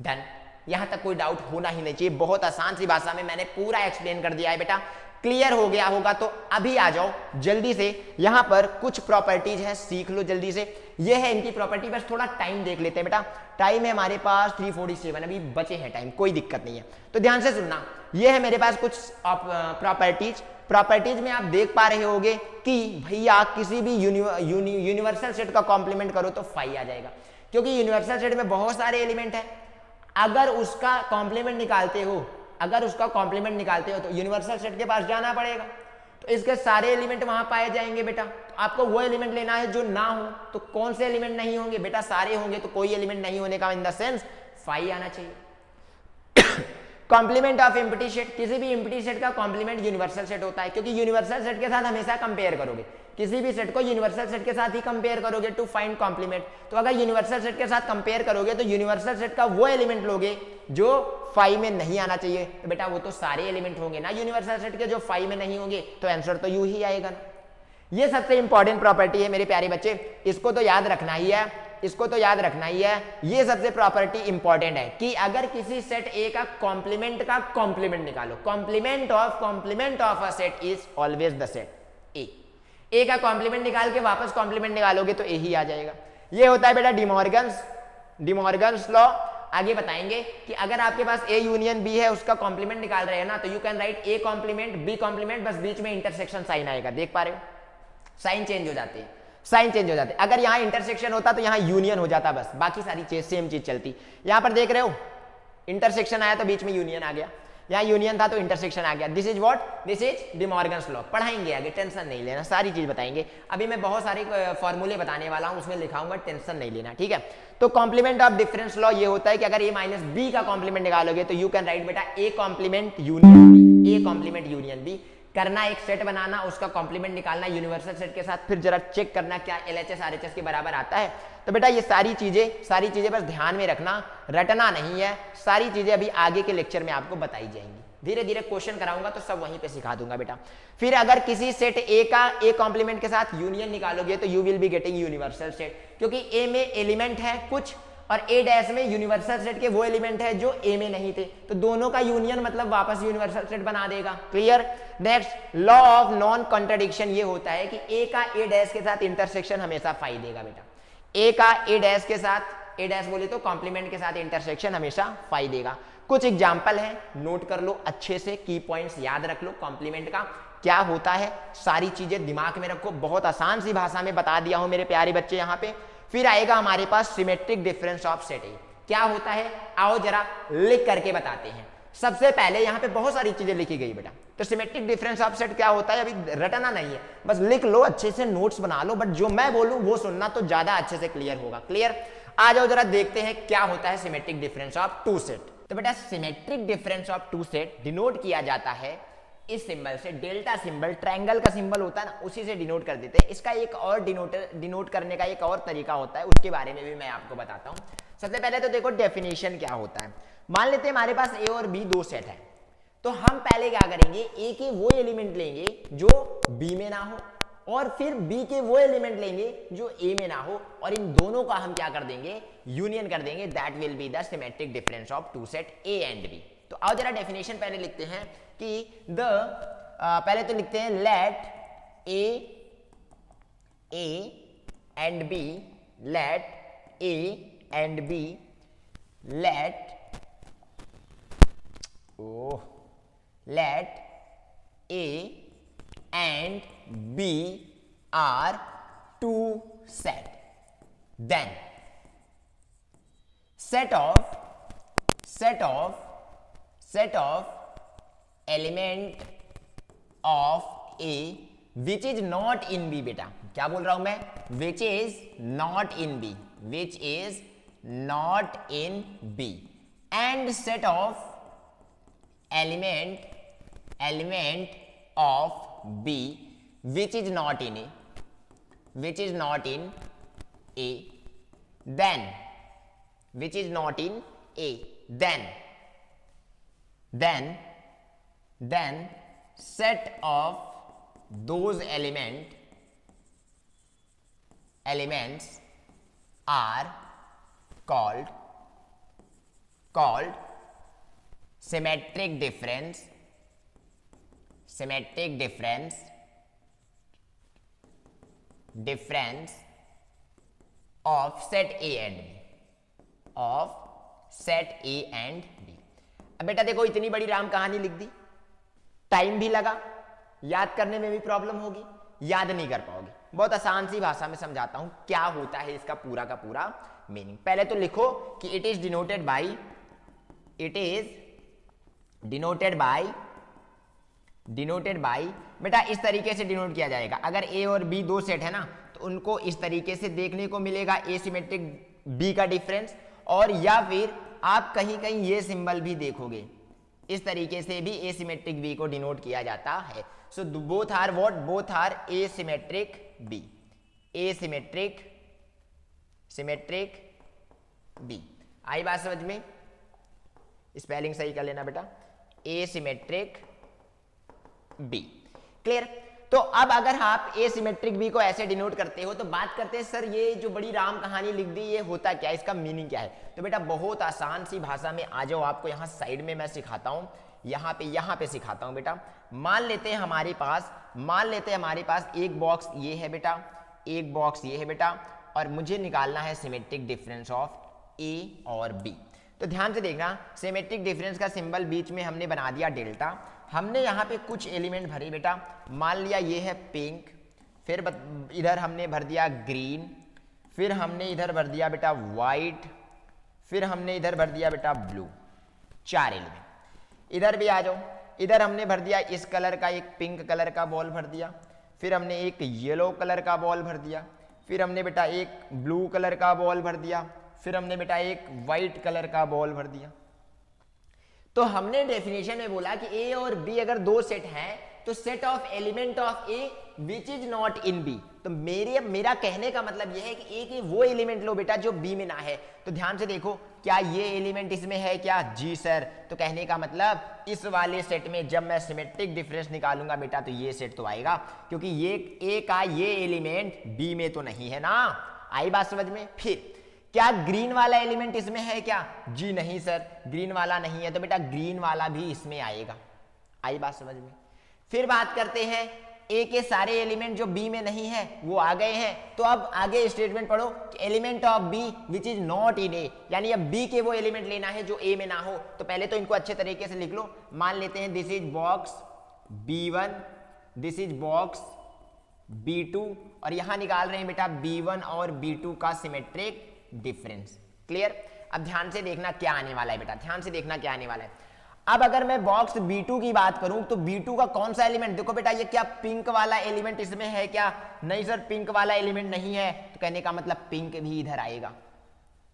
Done? यहां तक कोई डाउट होना ही नहीं चाहिए, बहुत आसान सी भाषा में मैंने पूरा एक्सप्लेन कर दिया है बेटा। क्लियर हो गया होगा? तो अभी आ जाओ जल्दी से, यहां पर कुछ प्रॉपर्टीज है, सीख लो जल्दी से। ये है इनकी प्रॉपर्टी, बस थोड़ा टाइम देख लेते हैं बेटा। टाइम है हमारे पास 3:47, अभी बचे हैं टाइम, कोई दिक्कत नहीं है। तो ध्यान से सुनना, ये है मेरे पास कुछ प्रॉपर्टीज में आप देख पा रहे होगे कि भैया किसी भी यूनिवर्सल सेट का कॉम्प्लीमेंट करो तो फाई आ जाएगा, क्योंकि यूनिवर्सल सेट में बहुत सारे एलिमेंट है। अगर उसका कॉम्प्लीमेंट निकालते हो तो यूनिवर्सल सेट के पास जाना पड़ेगा, तो इसके सारे एलिमेंट वहां पाए जाएंगे बेटा। तो आपको वो एलिमेंट लेना है जो ना हो, तो कौन से एलिमेंट नहीं होंगे बेटा? सारे होंगे, तो कोई एलिमेंट नहीं होने का इन द सेंस फाई आना चाहिए। कॉम्प्लीमेंट ऑफ एम्प्टी सेट, किसी भी एम्प्टी सेट का कॉम्प्लीमेंट यूनिवर्सल सेट होता है, क्योंकि यूनिवर्सल सेट के साथ हमेशा कंपेयर करोगे, किसी भी सेट को यूनिवर्सल सेट के साथ ही कंपेयर करोगे टू फाइंड कॉम्प्लीमेंट। तो अगर यूनिवर्सल सेट के साथ कंपेयर करोगे तो यूनिवर्सल सेट का वो एलिमेंट लोगे जो 5 में नहीं आना चाहिए, तो बेटा वो तो सारे एलिमेंट होंगे ना यूनिवर्सल सेट के जो 5 में नहीं होंगे, तो आंसर तो यू ही आएगा ना। ये सबसे इंपॉर्टेंट प्रॉपर्टी है मेरे प्यारे बच्चे, इसको तो याद रखना ही है, इसको तो याद रखना ही है। ये सबसे प्रॉपर्टी इंपॉर्टेंट है कि अगर किसी सेट ए का कॉम्प्लीमेंट निकालो, complement of a set is always the set A का कॉम्प्लीमेंट निकाल के वापस कॉम्प्लीमेंट निकालोगे तो ए ही आ जाएगा। ये होता है बेटा डिमॉर्गन्स लॉ। आगे बताएंगे कि अगर आपके पास ए यूनियन बी है, उसका कॉम्प्लीमेंट निकाल रहे हैं ना, तो you can write A complement B complement, बस बीच में इंटरसेक्शन साइन आएगा, देख पा रहे हो, साइन चेंज हो जाते हैं, साइन चेंज हो जाते हैं। अगर यहाँ इंटरसेक्शन होता तो यहाँ यूनियन हो जाता, बस बाकी सारी चीज सेम चीज चलती। यहाँ पर देख रहे हो इंटरसेक्शन आया तो बीच में यूनियन आ गया, यहाँ यूनियन था तो इंटरसेक्शन आ गया। This is what, this is De Morgan's law. पढ़ाएंगे आगे, टेंशन नहीं लेना, सारी चीज बताएंगे। अभी मैं बहुत सारे फॉर्मूले बताने वाला हूँ, उसमें लिखाऊंगा, टेंशन नहीं लेना, ठीक है। तो कॉम्प्लीमेंट ऑफ डिफरेंस लॉ ये होता है कि अगर ए माइनस बी का कॉम्प्लीमेंट निकालोगे तो यू कैन राइट बेटा A complement union B, A complement union B. करना एक सेट बनाना, उसका कॉम्प्लीमेंट निकालना यूनिवर्सल सेट के साथ, फिर जरा चेक करना क्या LHS RHS के बराबर आता है। तो बेटा ये सारी चीजें बस ध्यान में रखना, रटना नहीं है, सारी चीजें अभी आगे के लेक्चर में आपको बताई जाएंगी। धीरे धीरे क्वेश्चन कराऊंगा तो सब वहीं पे सिखा दूंगा बेटा। फिर अगर किसी सेट ए का ए कॉम्प्लीमेंट के साथ यूनियन निकालोगे तो you will be getting universal set, क्योंकि ए में एलिमेंट है कुछ और ए डैश में यूनिवर्सल सेट के वो एलिमेंट है जो ए में नहीं थे, तो दोनों का यूनियन मतलब वापस यूनिवर्सल सेट बना देगा। Clear. Next law of non contradiction ये होता है कि ए का ए डैश के साथ इंटरसेक्शन हमेशा फाई देगा बेटा, ए का ए डैश के साथ, ए डैश बोले तो कॉम्प्लीमेंट के साथ इंटरसेक्शन हमेशा फाई देगा। कुछ एग्जाम्पल है, नोट कर लो अच्छे से, की पॉइंट्स याद रख लो कॉम्प्लीमेंट का क्या होता है, सारी चीजें दिमाग में रखो, बहुत आसान सी भाषा में बता दिया हूं मेरे प्यारे बच्चे यहाँ पे। फिर आएगा हमारे पास symmetric difference of set A, क्या होता है आओ जरा लिख करके बताते हैं। सबसे पहले यहाँ पे बहुत सारी चीजें लिखी गई बेटा, तो सिमेट्रिक डिफरेंस ऑफ सेट क्या होता है अभी रटना नहीं है, बस लिख लो अच्छे से, नोट्स बना लो, बट जो मैं बोलूं वो सुनना तो ज्यादा अच्छे से क्लियर होगा। क्लियर। आ जाओ जरा देखते हैं क्या होता है symmetric difference of two set. तो बेटा symmetric difference of two set denote किया जाता है इस सिंबल से, डेल्टा सिंबल, ट्रायंगल का सिंबल होता है ना, उसी से डिनोट कर देते हैं। इसका एक और डिनोट करने का एक और तरीका होता है, उसके बारे में भी मैं आपको बताता हूं। सबसे पहले तो देखो डेफिनेशन क्या होता है। मान लेते हैं हमारे पास ए और बी दो सेट है, तो हम पहले क्या करेंगे, ए के वो एलिमेंट लेंगे जो बी में ना हो, और फिर बी के वो एलिमेंट लेंगे जो ए में ना हो, और इन दोनों का हम क्या कर देंगे, यूनियन कर देंगे। That will be the symmetric difference of two set A and B. तो आओ जरा डेफिनेशन पहले लिखते हैं कि पहले तो लिखते हैं let A and B, let A and B, let A and B are two set, then set of element of A which is not in B। बेटा क्या बोल रहा हूं मैं, which is not in B, which is not in B, and set of element of B which is not in A, which is not in A, then which is not in A, then set of those elements are called symmetric difference of set A and B, of set A and B। अब बेटा देखो इतनी बड़ी राम कहानी लिख दी, time भी लगा, याद करने में भी प्रॉब्लम होगी, याद नहीं कर पाओगे। बहुत आसान सी भाषा में समझाता हूं क्या होता है इसका पूरा का पूरा मीनिंग। पहले तो लिखो कि इट इज डिनोटेड बाय बेटा इस तरीके से डिनोट किया जाएगा। अगर ए और बी दो सेट है ना, तो उनको इस तरीके से देखने को मिलेगा, ए सिमेट्रिक बी का डिफरेंस, और या फिर आप कहीं कहीं ये सिंबल भी देखोगे, इस तरीके से भी एसिमेट्रिक बी को डिनोट किया जाता है। So both are what, both are asymmetric B, asymmetric symmetric B. आई बात समझ में? स्पेलिंग सही कर लेना बेटा, एसिमेट्रिक बी। क्लियर? तो अब अगर आप एसिमेट्रिक बी को ऐसे डिनोट करते हो तो बात करते हैं सर ये जो बड़ी राम कहानी लिख दी ये होता क्या है, इसका मीनिंग क्या है? तो बेटा बहुत आसान सी भाषा में आ जाओ, आपको यहाँ साइड में मैं सिखाता हूँ, यहाँ पे सिखाता हूँ बेटा। मान लेते हैं हमारे पास एक बॉक्स ये है बेटा, एक बॉक्स ये है बेटा, और मुझे निकालना है सिमेट्रिक डिफरेंस ऑफ ए और बी। तो ध्यान से देखना, सिमेट्रिक डिफरेंस का सिंबल बीच में हमने बना दिया डेल्टा। हमने यहाँ पे कुछ एलिमेंट भरे बेटा, मान लिया ये है पिंक, फिर इधर हमने भर दिया ग्रीन, फिर हमने इधर भर दिया बेटा वाइट, फिर हमने इधर भर दिया बेटा ब्लू, 4 एलिमेंट। इधर भी आ जाओ, इधर हमने भर दिया इस कलर का एक पिंक कलर का बॉल भर दिया, फिर हमने एक येलो कलर का बॉल भर दिया, फिर हमने बेटा एक ब्लू कलर का बॉल भर दिया, फिर हमने बेटा एक वाइट कलर का बॉल भर दिया। तो हमने डेफिनेशन में बोला कि ए और बी अगर दो सेट हैं तो set of element of A which is not in B. तो मेरा कहने का मतलब यह है कि ए के वो एलिमेंट लो बेटा जो बी में ना है। तो ध्यान से देखो, क्या ये एलिमेंट इसमें है क्या? जी सर। तो कहने का मतलब इस वाले सेट में जब मैं सिमेट्रिक डिफरेंस निकालूंगा बेटा तो ये सेट तो आएगा, क्योंकि ये ए का ये एलिमेंट बी में तो नहीं है ना। आई बात समझ में? फिर क्या ग्रीन वाला एलिमेंट इसमें है क्या? जी नहीं सर, ग्रीन वाला नहीं है, तो बेटा ग्रीन वाला भी इसमें आएगा। आई बात समझ में? फिर बात करते हैं ए के सारे एलिमेंट जो बी में नहीं है वो आ गए हैं। तो अब आगे स्टेटमेंट पढ़ो, element of B which is not in A, यानी अब बी के वो एलिमेंट लेना है जो ए में ना हो। तो पहले तो इनको अच्छे तरीके से लिख लो। मान लेते हैं this is box B1, this is box B2, और यहां निकाल रहे हैं बेटा B1 और B2 का सिमेट्रिक डिफरेंस। क्लियर? अब ध्यान से देखना क्या आने वाला है बेटा, ध्यान से देखना क्या आने वाला है। अब अगर मैं बॉक्स B2 की बात करूं तो B2 का कौन सा एलिमेंट, देखो बेटा ये क्या पिंक वाला एलिमेंट इसमें है क्या? नहीं सर, पिंक वाला एलिमेंट नहीं है। तो कहने का मतलब पिंक भी इधर आएगा,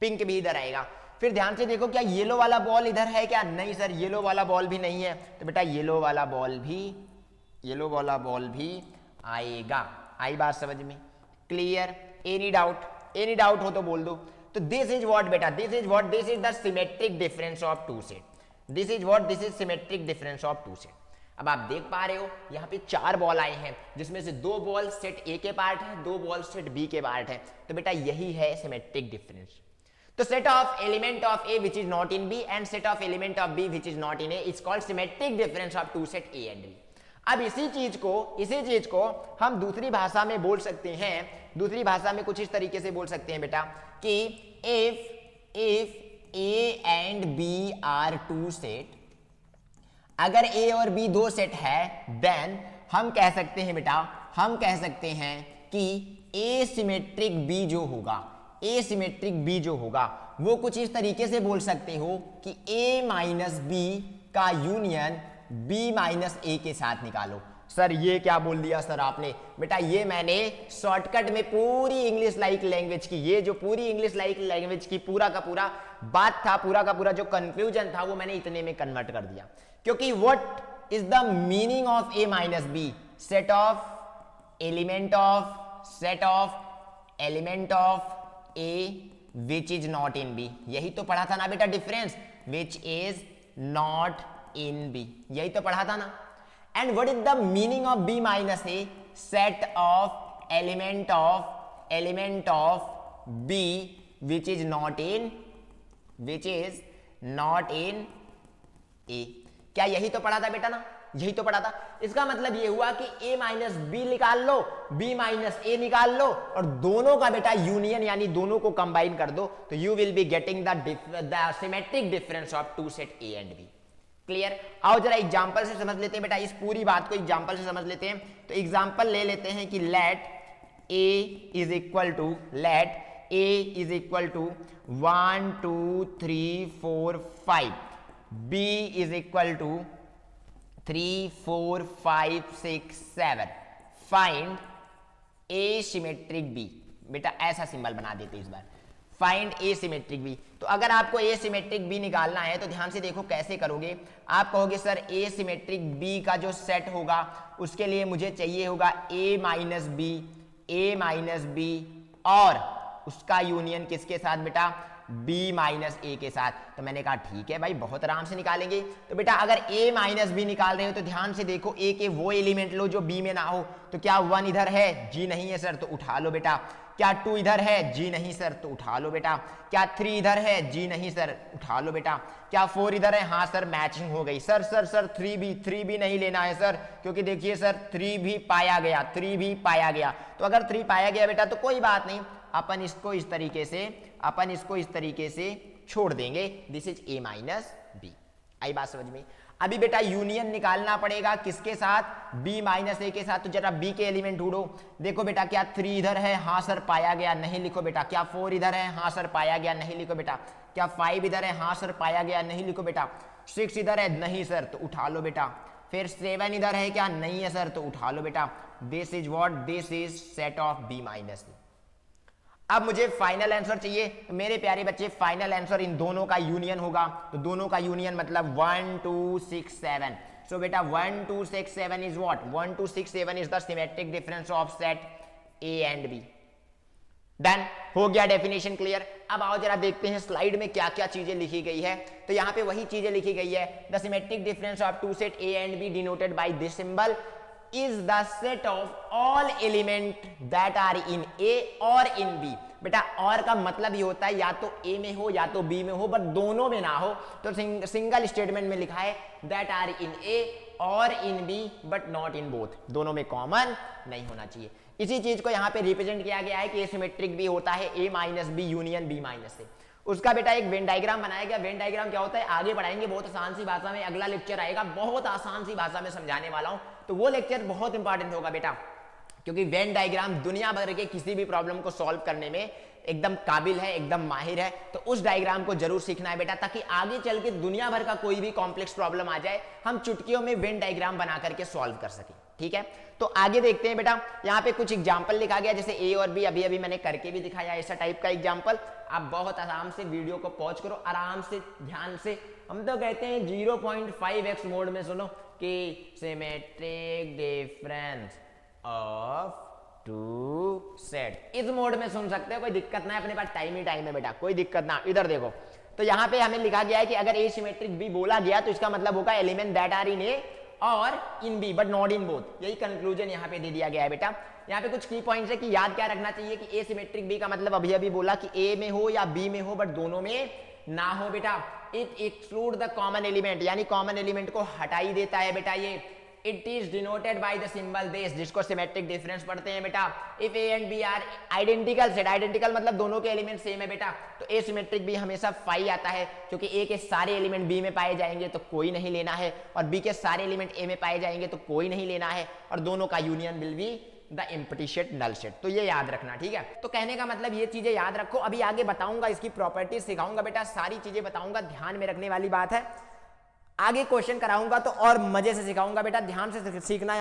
पिंक भी इधर आएगा। फिर ध्यान से देखो, क्या येलो वाला बॉल इधर है क्या? नहीं सर, येलो वाला बॉल भी नहीं है। तो बेटा येलो वाला बॉल भी आएगा। आई बात समझ में? Clear? Any doubt? Any doubt हो तो बोल दो। तो दिस इज व्हाट बेटा, this is the symmetric difference of two set. This is symmetric difference of two set. अब आप देख पा रहे हो यहाँ पे 4 बॉल आए हैं, जिसमें से 2 बॉल सेट ए के पार्ट है, 2 बॉल सेट बी के पार्ट है। तो बेटा यही है सिमेट्रिक डिफरेंस। तो set of element of A which is not in B and set of element of B which is not in A is called symmetric difference of two set A and B. अब इसी चीज को हम दूसरी भाषा में बोल सकते हैं, दूसरी भाषा में कुछ इस तरीके से बोल सकते हैं बेटा कि if A and B are two set, अगर ए और बी 2 सेट है देन हम कह सकते हैं बेटा, हम कह सकते हैं कि एसिमेट्रिक बी जो होगा वो कुछ इस तरीके से बोल सकते हो कि ए माइनस बी का यूनियन बी माइनस ए के साथ निकालो। सर ये क्या बोल दिया सर आपने? बेटा ये मैंने शॉर्टकट में पूरी इंग्लिश लाइक लैंग्वेज की, ये जो पूरी इंग्लिश लाइक लैंग्वेज की पूरा का पूरा बात था, पूरा का पूरा जो कंफ्यूजन था वो मैंने इतने में कन्वर्ट कर दिया। क्योंकि what is the meaning of A minus B? Set of element of A which is not in B. यही तो पढ़ा था ना बेटा difference, which is not in B, यही तो पढ़ा था ना। And what is the meaning of B minus A? Set of element of B which is not in A. क्या यही तो पढ़ा था बेटा ना? यही तो पढ़ा था। इसका मतलब ये हुआ कि a माइनस बी निकाल लो, b माइनस ए निकाल लो, और दोनों का बेटा यूनियन यानी दोनों को कंबाइन कर दो, तो you will be getting the symmetric difference of two set A and B. Clear? आओ जरा एग्जांपल से समझ लेते हैं बेटा, इस पूरी बात को एग्जांपल से समझ लेते हैं। तो एग्जांपल ले लेते हैं कि let a is equal to 1 2 3 4 5, b is equal to 3 4 5 6 7, find A symmetric B. बेटा ऐसा सिंबल बना देते इस बार, फाइंड एसिमेट्रिक बी। तो अगर आपको एसिमेट्रिक बी निकालना है तो ध्यान से देखो कैसे करोगे। आप कहोगे सर एसिमेट्रिक बी का जो सेट होगा उसके लिए मुझे चाहिए होगा ए माइनस बी और उसका यूनियन किसके साथ बेटा, b माइनस ए के साथ। तो मैंने कहा ठीक है भाई, बहुत आराम से निकालेंगे। तो बेटा अगर a माइनस बी निकाल रहे हो तो ध्यान से देखो a के वो एलिमेंट लो जो b में ना हो। तो क्या 1 इधर है, जी नहीं है सर, तो उठा लो बेटा। क्या 2 इधर है, जी नहीं सर, तो उठा लो बेटा। क्या 3 इधर है, जी नहीं सर, उठा लो बेटा। क्या 4 इधर है, हाँ सर मैचिंग हो गई। सर 3 भी नहीं लेना है सर, क्योंकि देखिए सर 3 भी पाया गया। तो अगर 3 पाया गया बेटा तो कोई बात नहीं, अपन इसको इस तरीके से छोड़ देंगे। This is a minus B. आई बात समझ में। अभी बेटा यूनियन निकालना पड़ेगा किसके साथ, b माइनस ए के साथ। तो जरा b के एलिमेंट ढूंढो। देखो बेटा क्या 3 इधर है, हाँ सर पाया गया, नहीं लिखो बेटा। क्या 4 इधर है, हाँ सर पाया गया, नहीं लिखो बेटा। क्या 5 इधर है, हाँ सर पाया गया, नहीं लिखो बेटा। 6 इधर है, नहीं सर, तो उठा लो बेटा। फिर 7 इधर है क्या, नहीं है सर, तो उठा लो बेटा। This is what, this is set of b minus A. अब मुझे फाइनल आंसर चाहिए। तो मेरे प्यारे बच्चे फाइनल आंसर इन दोनों का यूनियन होगा। तो दोनों का यूनियन मतलब 1 2 6 7। सो बेटा 1 2 6 7 is what, 1 2 6 7 is the symmetric difference of set A and B. Done, हो गया डेफिनेशन क्लियर। अब आओ जरा देखते हैं स्लाइड में क्या क्या चीजें लिखी गई है। तो यहां पे वही चीजें लिखी गई है। The symmetric difference of two set A and B denoted by this symbol is the set of all element that are in A और in B। बेटा और का मतलब ये होता है या तो A में हो या तो B में हो, बट दोनों में ना हो। तो सिंगल स्टेटमेंट में लिखा है that are in A और in B but not in both, दोनों में कॉमन नहीं होना चाहिए। इसी चीज को यहाँ पे रिप्रेजेंट किया गया है कि एसिमेट्रिक भी होता है A minus B union B minus A. उसका बेटा एक वेन डायग्राम बनाया गया। वेन डायग्राम क्या होता है आगे पढ़ाएंगे, बहुत आसान सी भाषा में। अगला लेक्चर आएगा, बहुत आसान सी भाषा में समझाने वाला हूं, तो वो लेक्चर बहुत इंपॉर्टेंट होगा बेटा, क्योंकि वेन डायग्राम दुनिया भर के किसी भी प्रॉब्लम को सॉल्व करने में एकदम काबिल है, एकदम माहिर है। तो उस डायग्राम को जरूर सीखना है बेटा, ताकि आगे चल के दुनिया भर का कोई भी कॉम्प्लेक्स प्रॉब्लम आ जाए हम चुटकियों में वेन डायग्राम बना करके सॉल्व कर सकें। ठीक है, तो आगे देखते हैं बेटा। यहाँ पे कुछ एग्जाम्पल लिखा गया, जैसे ए और बी अभी मैंने करके भी दिखाया, ऐसा टाइप का एग्जाम्पल। आप बहुत आराम से वीडियो को पॉज करो, आराम से ध्यान से। हम तो कहते हैं 0.5x मोड में सुनो कि symmetric difference of two set. इस मोड में सुन सकते हो, कोई दिक्कत ना है, अपने पास टाइम ही टाइम है बेटा, कोई दिक्कत ना। इधर देखो, तो यहाँ पे हमें लिखा गया है कि अगर ए सिमेट्रिक बी बोला गया तो इसका मतलब होगा element that are in A और in B but not in both. यही कंक्लूजन यहाँ पे दे दिया गया है बेटा। यहाँ पे कुछ की पॉइंट्स है कि याद क्या रखना चाहिए कि ए सिमेट्रिक बी का मतलब अभी बोला कि ए में हो या बी में हो, बट दोनों में ना हो बेटा। It exclude the common element, यानी कॉमन एलिमेंट को हटा ही देता है बेटा ये। It is denoted by the symbol this, जिसको सिमेट्रिक डिफरेंस पढ़ते हैं बेटा। If A and B are identical set, identical मतलब दोनों के एलिमेंट सेम है बेटा, तो ए सिमेट्रिक बी हमेशा फाई आता है, क्योंकि ए के सारे एलिमेंट बी में पाए जाएंगे तो कोई नहीं लेना है, और बी के सारे एलिमेंट ए में पाए जाएंगे तो कोई नहीं लेना है, और दोनों का union will be the empty set null set. तो ये याद रखना, ठीक है। तो कहने का मतलब ये चीजें याद रखो। अभी आगे बताऊंगा, इसकी प्रॉपर्टीज सिखाऊंगा बेटा, सारी चीजें बताऊंगा, ध्यान में रखने वाली बात है। आगे क्वेश्चन कराऊंगा तो और मजे से सिखाऊंगा बेटा, ध्यान से सीखना।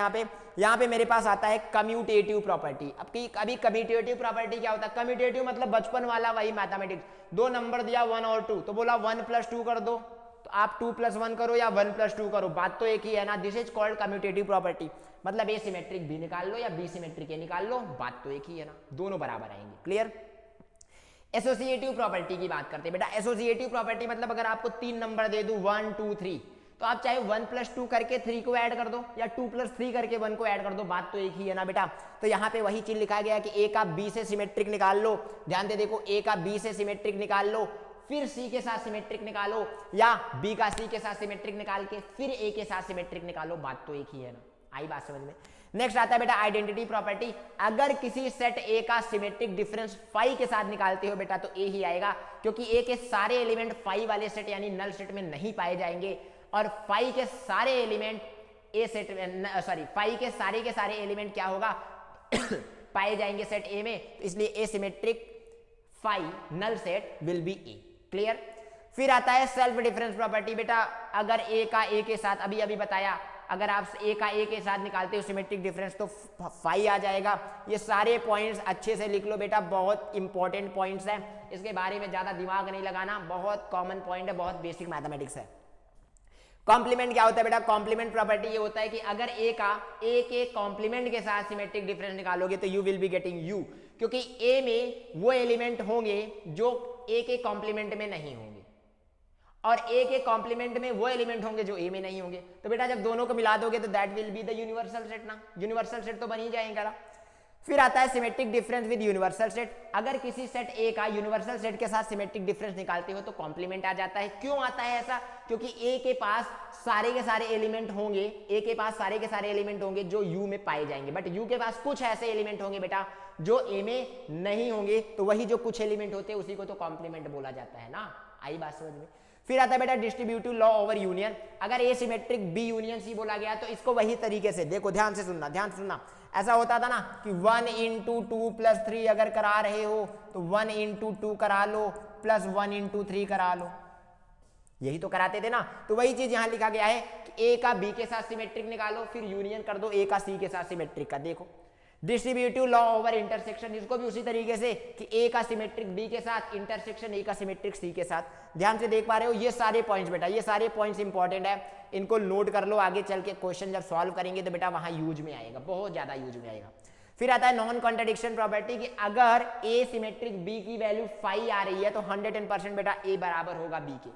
यहाँ पे मेरे पास आता है कम्यूटेटिव प्रॉपर्टी। अब अभी कम्यूटेटिव प्रॉपर्टी क्या होता है? कम्यूटेटिव मतलब बचपन वाला वही मैथमेटिक्स, दो नंबर दिया 1 और 2, तो बोला 1 + 2 कर दो, तो आप 2 + 1 करो या 1 + 2 करो, बात तो एक ही है ना। This is called commutative property. मतलब ए सिमेट्रिक बी निकाल लो या बी सिमेट्रिक ए निकाल लो, बात तो एक ही है ना, दोनों बराबर आएंगे। क्लियर? एसोसिएटिव प्रॉपर्टी की बात करते हैं बेटा। एसोसिएटिव प्रॉपर्टी मतलब अगर आपको 3 नंबर दे दूं 1 2 3, तो आप चाहे 1 + 2 करके 3 को ऐड कर दो या 2 + 3 करके 1 को ऐड कर दो, बात तो एक ही है ना बेटा। तो यहाँ पे वही चीज लिखा गया है कि ए का बी से सिमेट्रिक निकाल लो। ध्यान दे देखो, ए का बी से सिमेट्रिक निकाल लो, फिर सी के साथ सिमेट्रिक निकालो, या बी का सी के साथ सिमेट्रिक निकाल के फिर ए के साथ सिमेट्रिक निकालो, बात तो एक ही है ना। आई बात समझ में? नेक्स्ट आता है बेटा आइडेंटिटी प्रॉपर्टी। अगर किसी सेट ए का सिमेट्रिक डिफरेंस फाई के साथ निकालते हो बेटा तो ए ही आएगा, क्योंकि ए के सारे एलिमेंट फाई वाले सेट यानी नल सेट में नहीं पाए जाएंगे, और फाई के सारे एलिमेंट ए सेट में, सॉरी, फाई के सारे एलिमेंट क्या होगा पाए जाएंगे सेट ए में, तो इसलिए A symmetric phi null set will be A. Clear? फिर आता है सेल्फ डिफरेंस प्रॉपर्टी बेटा। अगर ए का ए के साथ, अभी बताया, अगर आप ए का ए के साथ निकालते हो सिमेट्रिक डिफरेंस तो फाई आ जाएगा। ये सारे पॉइंट्स अच्छे से लिख लो बेटा, बहुत इंपॉर्टेंट पॉइंट्स हैं, इसके बारे में ज्यादा दिमाग नहीं लगाना, बहुत कॉमन पॉइंट है, बहुत बेसिक मैथमेटिक्स है। कॉम्प्लीमेंट क्या होता है बेटा? कॉम्प्लीमेंट प्रॉपर्टी ये होता है कि अगर ए के कॉम्प्लीमेंट के साथ सिमेट्रिक डिफरेंस निकालोगे तो you will be getting you, क्योंकि ए में वो एलिमेंट होंगे जो ए के कॉम्प्लीमेंट में नहीं होंगे और ए के कॉम्प्लीमेंट में वो एलिमेंट होंगे जो ए में नहीं होंगे। तो बेटा जब दोनों को मिला दोगे तो that will be the universal set ना, यूनिवर्सल सेट तो बन ही जाएगा। फिर आता है symmetric difference with universal set. अगर किसी सेट ए का यूनिवर्सल सेट के साथ सिमेट्रिक डिफरेंस निकालते हो तो कॉम्प्लीमेंट आ जाता है। क्यों आता है ऐसा? क्योंकि ए के पास सारे के सारे एलिमेंट होंगे, ए के पास सारे के सारे एलिमेंट होंगे जो यू में पाए जाएंगे, बट यू के पास कुछ ऐसे एलिमेंट होंगे बेटा जो ए में नहीं होंगे, तो वही जो कुछ एलिमेंट होते हैं उसी को तो कॉम्प्लीमेंट बोला जाता है ना। आई बात समझ में? फिर आता है बेटा डिस्ट्रीब्यूटिव लॉ ओवर यूनियन। अगर ए सिमेट्रिक बी यूनियन सी बोला गया तो इसको वही तरीके से देखो, ध्यान से सुनना, ध्यान से सुनना। ऐसा होता था ना कि 1 into 2 + 3 अगर करा रहे हो तो 1 into 2 करा लो प्लस 1 into 3 करा लो, यही तो कराते थे ना। तो वही चीज यहां लिखा गया है कि ए का बी के साथ सिमेट्रिक निकालो फिर यूनियन कर दो ए का सी के साथ सिमेट्रिक का। देखो डिस्ट्रीब्यूटिव लॉ ओवर इंटरसेक्शन, इसको भी उसी तरीके से कि ए का सिमेट्रिक बी के साथ इंटरसेक्शन ए का सिमेट्रिक सी के साथ। ध्यान से देख पा रहे हो ये सारे पॉइंट्स बेटा, ये सारे पॉइंट्स इंपॉर्टेंट है, इनको नोट कर लो, आगे चल के क्वेश्चन जब सॉल्व करेंगे तो बेटा वहां यूज में आएगा, बहुत ज्यादा यूज में आएगा। फिर आता है नॉन कॉन्ट्रडिक्शन प्रॉपर्टी कि अगर ए सिमेट्रिक बी की वैल्यू 5 आ रही है तो 110% बेटा ए बराबर होगा बी के।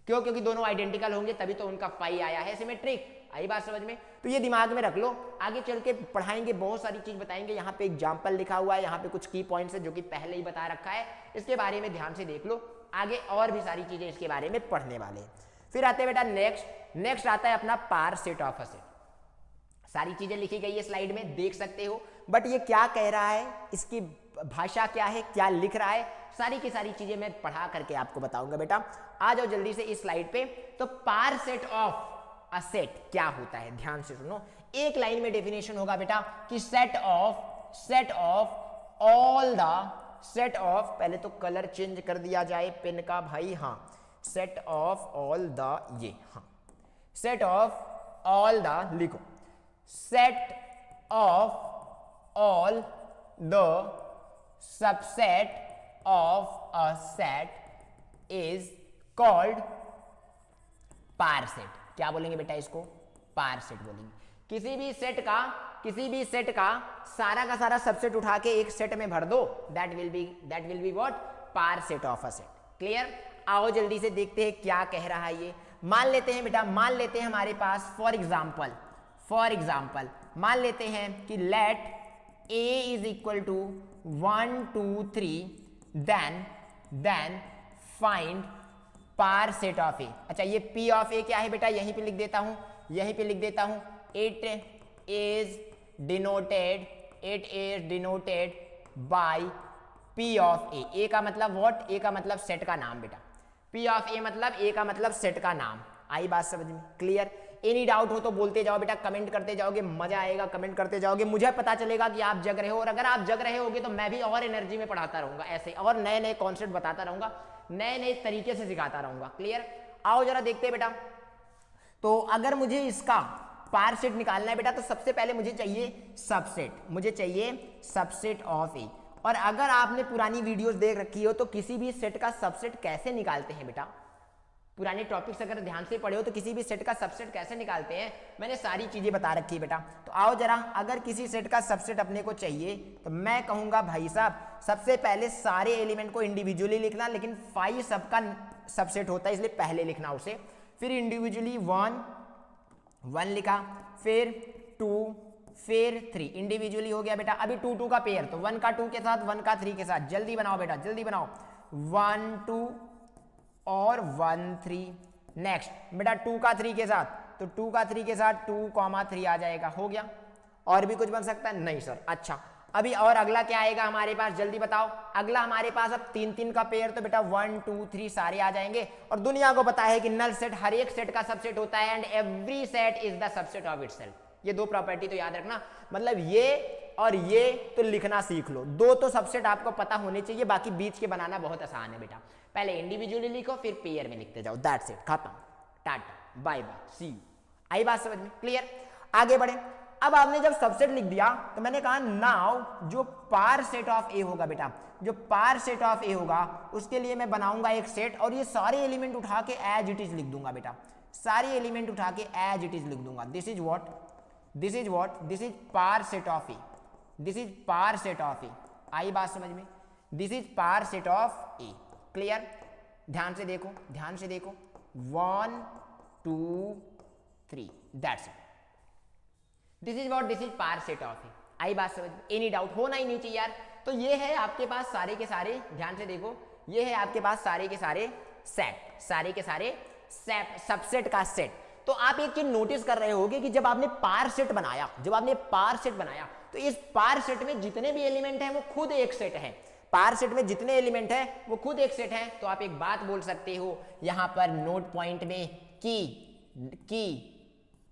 क्यों? क्योंकि दोनों आइडेंटिकल होंगे तभी तो उनका 5 आया है सिमेट्रिक। आई बात समझ में? तो ये दिमाग में रख लो, आगे चल के पढ़ाएंगे, बहुत सारी चीज बताएंगे। यहाँ पे एग्जाम्पल लिखा हुआ है, यहाँ पे कुछ की पॉइंट्स है जो कि पहले ही बता रखा है, इसके बारे में ध्यान से देख लो, आगे और भी सारी चीजें इसके बारे में पढ़ने वाले हैं। फिर आते हैं बेटा नेक्स्ट आता है अपना पार सेट ऑफ अ सेट। सारी चीजें लिखी गई है स्लाइड में, देख सकते हो, बट ये क्या कह रहा है, इसकी भाषा क्या है, क्या लिख रहा है, सारी की सारी चीजें मैं पढ़ा करके आपको बताऊंगा। बेटा आ जाओ जल्दी से इस स्लाइड पे। तो पार सेट ऑफ अ सेट क्या होता है, ध्यान से सुनो। एक लाइन में डेफिनेशन होगा बेटा कि सेट ऑफ पहले तो कलर चेंज कर दिया जाए पेन का भाई, हाँ, सेट ऑफ ऑल द, ये हाँ, सेट ऑफ ऑल द लिखो, set of all the subset of a set is called power set. क्या बोलेंगे बेटा इसको? पार सेट बोलेंगे। किसी भी सेट का सारा का सारा सबसेट उठा के एक सेट में भर दो, that will be what? Power set of a set. Clear? आओ जल्दी से देखते हैं क्या कह रहा है ये। मान लेते हैं बेटा, मान लेते हैं हमारे पास फॉर एग्जाम्पल मान लेते हैं कि let a is equal to 1 2 3 then find power set of A. अच्छा ये P ऑफ ए क्या है बेटा? यहीं पे लिख देता हूं, it is denoted by P of A. A का मतलब व्हाट? ए का मतलब सेट का नाम बेटा, P ऑफ ए मतलब ए का मतलब सेट का नाम। आई बात समझ में? क्लियर? एनी डाउट हो तो बोलते जाओ बेटा, कमेंट करते जाओगे, मजा आएगा, कमेंट करते जाओगे, मुझे पता चलेगा कि आप जग रहे हो, और अगर आप जग रहे होगे तो मैं भी और एनर्जी में पढ़ाता रहूंगा ऐसे, और नए नए कॉन्सेप्ट बताता रहूंगा, नए नए तरीके से सिखाता रहूंगा। क्लियर? आओ जरा देखते हैं बेटा। तो अगर मुझे इसका पार सेट निकालना है बेटा तो सबसे पहले मुझे चाहिए सबसेट ऑफ ए। और अगर आपने पुरानी वीडियोस देख रखी हो तो किसी भी सेट का सबसेट कैसे निकालते हैं बेटा, पुराने टॉपिक्स अगर ध्यान से पढ़े हो तो किसी भी सेट का सबसेट कैसे निकालते हैं, मैंने सारी चीजें बता रखी है बेटा। तो आओ जरा, अगर किसी सेट का सबसेट अपने को चाहिए तो मैं कहूंगा भाई साहब सबसे पहले सारे एलिमेंट को इंडिविजुअली लिखना, लेकिन 5 सबका सबसेट होता है इसलिए पहले लिखना उसे, फिर इंडिविजुअली 1 लिखा, फिर 2, फिर 3, इंडिविजुअली हो गया बेटा। अभी 2 2 का पेयर, तो 1 का 2 के साथ, 1 का 3 के साथ, जल्दी बनाओ बेटा, जल्दी बनाओ, 1 2 और 1 3। नेक्स्ट बेटा 2 का 3 के साथ, तो 2 का 3 के साथ 2 3 आ जाएगा, हो गया। और भी कुछ बन सकता है? नहीं सर। अच्छा अभी और अगला क्या आएगा हमारे पास, जल्दी बताओ। अगला हमारे पास अब 3 3 का पेयर, तो बेटा 1 2 3 सारे आ जाएंगे। और दुनिया को पता है कि नल सेट हर एक सेट का सबसेट होता है, and every set is the subset of itself. ये 2 प्रॉपर्टी तो याद रखना, मतलब ये और ये तो लिखना सीख लो, 2 तो सबसेट आपको पता होने चाहिए, बाकी बीच के बनाना बहुत आसान है बेटा। पहले इंडिविजुअली लिखो, फिर पेयर में लिखते जाओ, दैट्स इट, खत्म, टाटा बाय बाय, सी यू। आई बात समझ में? क्लियर? आगे बढ़े। अब आपने जब सबसेट लिख दिया तो मैंने कहा नाउ जो पार सेट ऑफ ए होगा बेटा, जो पार सेट ऑफ ए होगा उसके लिए मैं बनाऊंगा एक सेट और ये सारे एलिमेंट उठा के एज इट इज लिख दूंगा बेटा, सारे एलिमेंट उठा के एज इट इज लिख दूंगा। This is what, this is what, this is power set of A, this is power set of A. आई बात समझ में? This is power set of A. Clear? ध्यान से देखो, ध्यान से देखो, 1 2 3, that's it. This is what, this is power set of A. आई बात समझ में? Any doubt? होना ही नहीं चाहिए यार। तो ये है आपके पास सारे के सारे, ध्यान से देखो, ये है आपके पास सारे के सारे सेट, सारे के सारे सबसेट का सेट। तो आप एक चीज नोटिस कर रहे होगे कि जब आपने पार सेट बनाया, जब आपने पार सेट बनाया तो इस पार सेट में जितने भी एलिमेंट हैं वो खुद एक सेट है। पार सेट में जितने एलिमेंट हैं वो खुद एक सेट है। तो आप एक बात बोल सकते हो यहां पर नोट पॉइंट में कि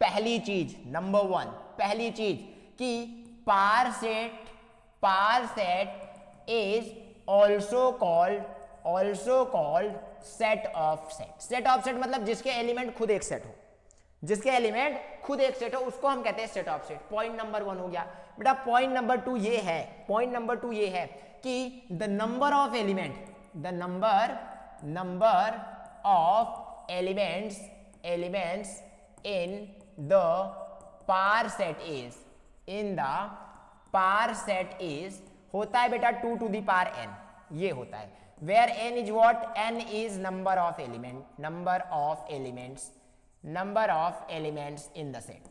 पहली चीज, नंबर 1, पहली चीज कि power set is also called set of set. Set of set मतलब जिसके एलिमेंट खुद एक सेट हो, जिसके एलिमेंट खुद एक सेट हो उसको हम कहते हैं set of set. Point number 1 हो गया बेटा। पॉइंट नंबर 2 ये है, पॉइंट नंबर 2 ये है कि the number of element, the number of elements in the power set is, in the power set is होता है बेटा 2 to the power n, ये होता है। Where n is what, n is number of element, number of elements in the set.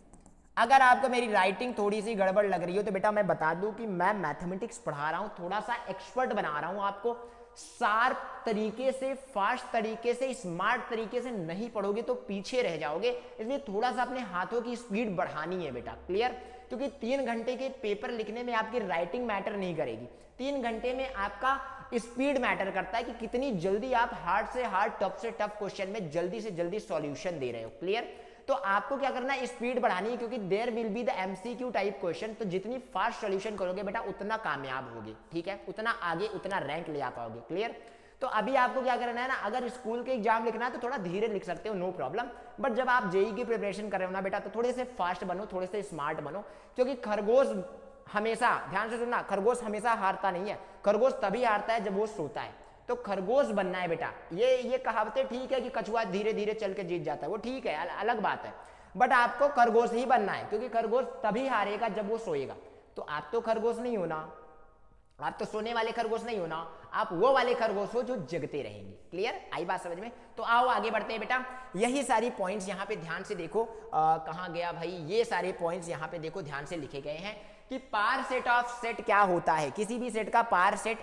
अगर आपको मेरी writing थोड़ी सी गड़बड़ लग रही हो तो बेटा मैं बता दूं कि मैं मैथमेटिक्स पढ़ा रहा हूं, थोड़ा सा एक्सपर्ट बना रहा हूं आपको। शार्प तरीके से, फास्ट तरीके से, स्मार्ट तरीके से नहीं पढ़ोगे तो पीछे रह जाओगे। इसलिए थोड़ा सा अपने हाथों की स्पीड बढ़ानी है बेटा। क्लियर? क्योंकि 3 घंटे के पेपर लिखने में आपकी राइटिंग मैटर नहीं करेगी, 3 घंटे में आपका स्पीड मैटर करता है कि कितनी जल्दी आप हार्ड से हार्ड, टफ से टफ क्वेश्चन में जल्दी से जल्दी सॉल्यूशन दे रहे हो। क्लियर? तो आपको क्या करना है, स्पीड बढ़ानी है, क्योंकि there will be the MCQ type question. तो जितनी फास्ट सॉल्यूशन करोगे बेटा उतना कामयाब होगे, ठीक है, उतना आगे, उतना रैंक ले आ पाओगे। क्लियर? तो अभी आपको क्या करना है ना, अगर स्कूल के एग्जाम लिखना है तो थोड़ा धीरे लिख सकते हो, नो प्रॉब्लम। बट जब आप जेई की प्रिपरेशन कर रहे हो ना बेटा तो थोड़े से फास्ट बनो, थोड़े से स्मार्ट बनो, क्योंकि खरगोश हमेशा, ध्यान से सुनना, खरगोश हमेशा हारता नहीं है। खरगोश तभी हारता है जब वो सोता है। तो खरगोश बनना है बेटा। ये कहावतें ठीक है कि कछुआ धीरे धीरे चल के जीत जाता है, वो ठीक है, अलग बात है। बट आपको खरगोश ही बनना है, क्योंकि खरगोश तभी हारेगा जब वो सोएगा। तो आप तो खरगोश नहीं होना, आप तो सोने वाले खरगोश नहीं होना, आप वो वाले खरगोश हो जो जगते रहेंगे। क्लियर? आई बात समझ में? तो आओ आगे बढ़ते हैं बेटा। यही सारी पॉइंट्स यहाँ पे ध्यान से देखो, कहाँ गया भाई, ये सारे पॉइंट्स यहाँ पे देखो, ध्यान से लिखे गए हैं कि पार सेट ऑफ सेट क्या होता है। किसी भी सेट का पार सेट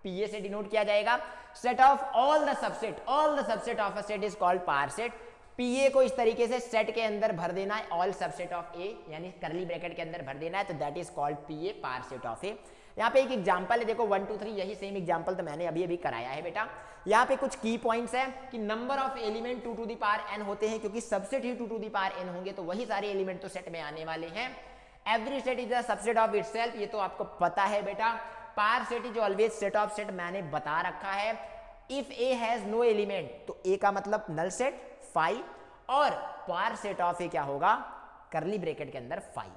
पीए से डिनोट किया जाएगा। Set of all the subset of a set is called power set. PA को इस तरीके से सेट के अंदर भर देना है, ऑल सबसेट ऑफ ए, यानी करली ब्रैकेट के अंदर भर देना है, तो that is called PA, power set of A. यहाँ पे एक एग्जांपल है, देखो 1 2 3, यही सेम एग्जांपल तो मैंने अभी अभी कराया है बेटा। यहाँ पे कुछ की पॉइंट्स है कि number of element 2 to the power n होते हैं, क्योंकि subset he 2 to the power n होंगे, तो वही सारे एलिमेंट तो सेट में आने वाले हैं। Every set is the subset of itself, ये तो आपको पता है बेटा। Power set is always set of set, मैंने बता रखा है। If A has no element, तो ए का मतलब नल सेट 5, और पार सेट ऑफ ए क्या होगा, करली ब्रैकेट के अंदर 5।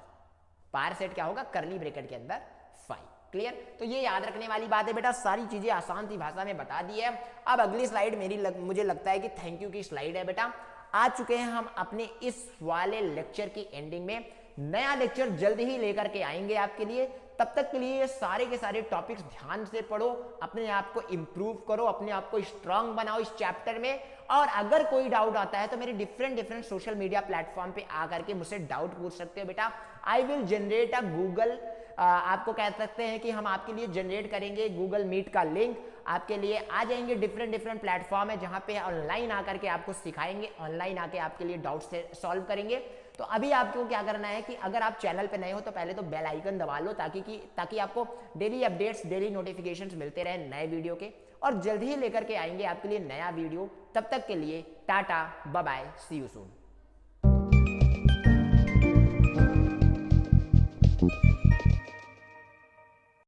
पार सेट क्या होगा, करली ब्रैकेट के अंदर 5। क्लियर? तो ये याद रखने वाली बात है बेटा, सारी चीजें आसान सी भाषा में बता दी है। अब अगली स्लाइड मुझे लगता है कि थैंक यू की स्लाइड है बेटा। आ चुके हैं हम अपने इस वाले लेक्चर की एंडिंग में। नया लेक्चर जल्द ही लेकर के आएंगे आपके लिए। तब तक के लिए सारे के सारे टॉपिक्स ध्यान से पढ़ो, अपने आप को इंप्रूव करो, अपने आप को स्ट्रांग बनाओ इस चैप्टर में। और अगर कोई डाउट आता है तो मेरे डिफरेंट सोशल मीडिया प्लेटफॉर्म पे आकर के मुझसे डाउट पूछ सकते हो बेटा। I will generate a Google, आपको कह सकते हैं कि हम आपके लिए जनरेट करेंगे गूगल मीट का लिंक, आपके लिए आ जाएंगे। डिफरेंट प्लेटफॉर्म है जहां पे ऑनलाइन आकर के आपको सिखाएंगे, ऑनलाइन आके आपके लिए डाउट से सॉल्व करेंगे। तो अभी आपको क्या करना है कि अगर आप चैनल पे नए हो तो पहले तो बेल आइकन दबा लो, ताकि आपको डेली अपडेट्स, डेली नोटिफिकेशंस मिलते रहे नए वीडियो के। और जल्द ही लेकर के आएंगे आपके लिए नया वीडियो। तब तक के लिए tata, bye bye, see you soon.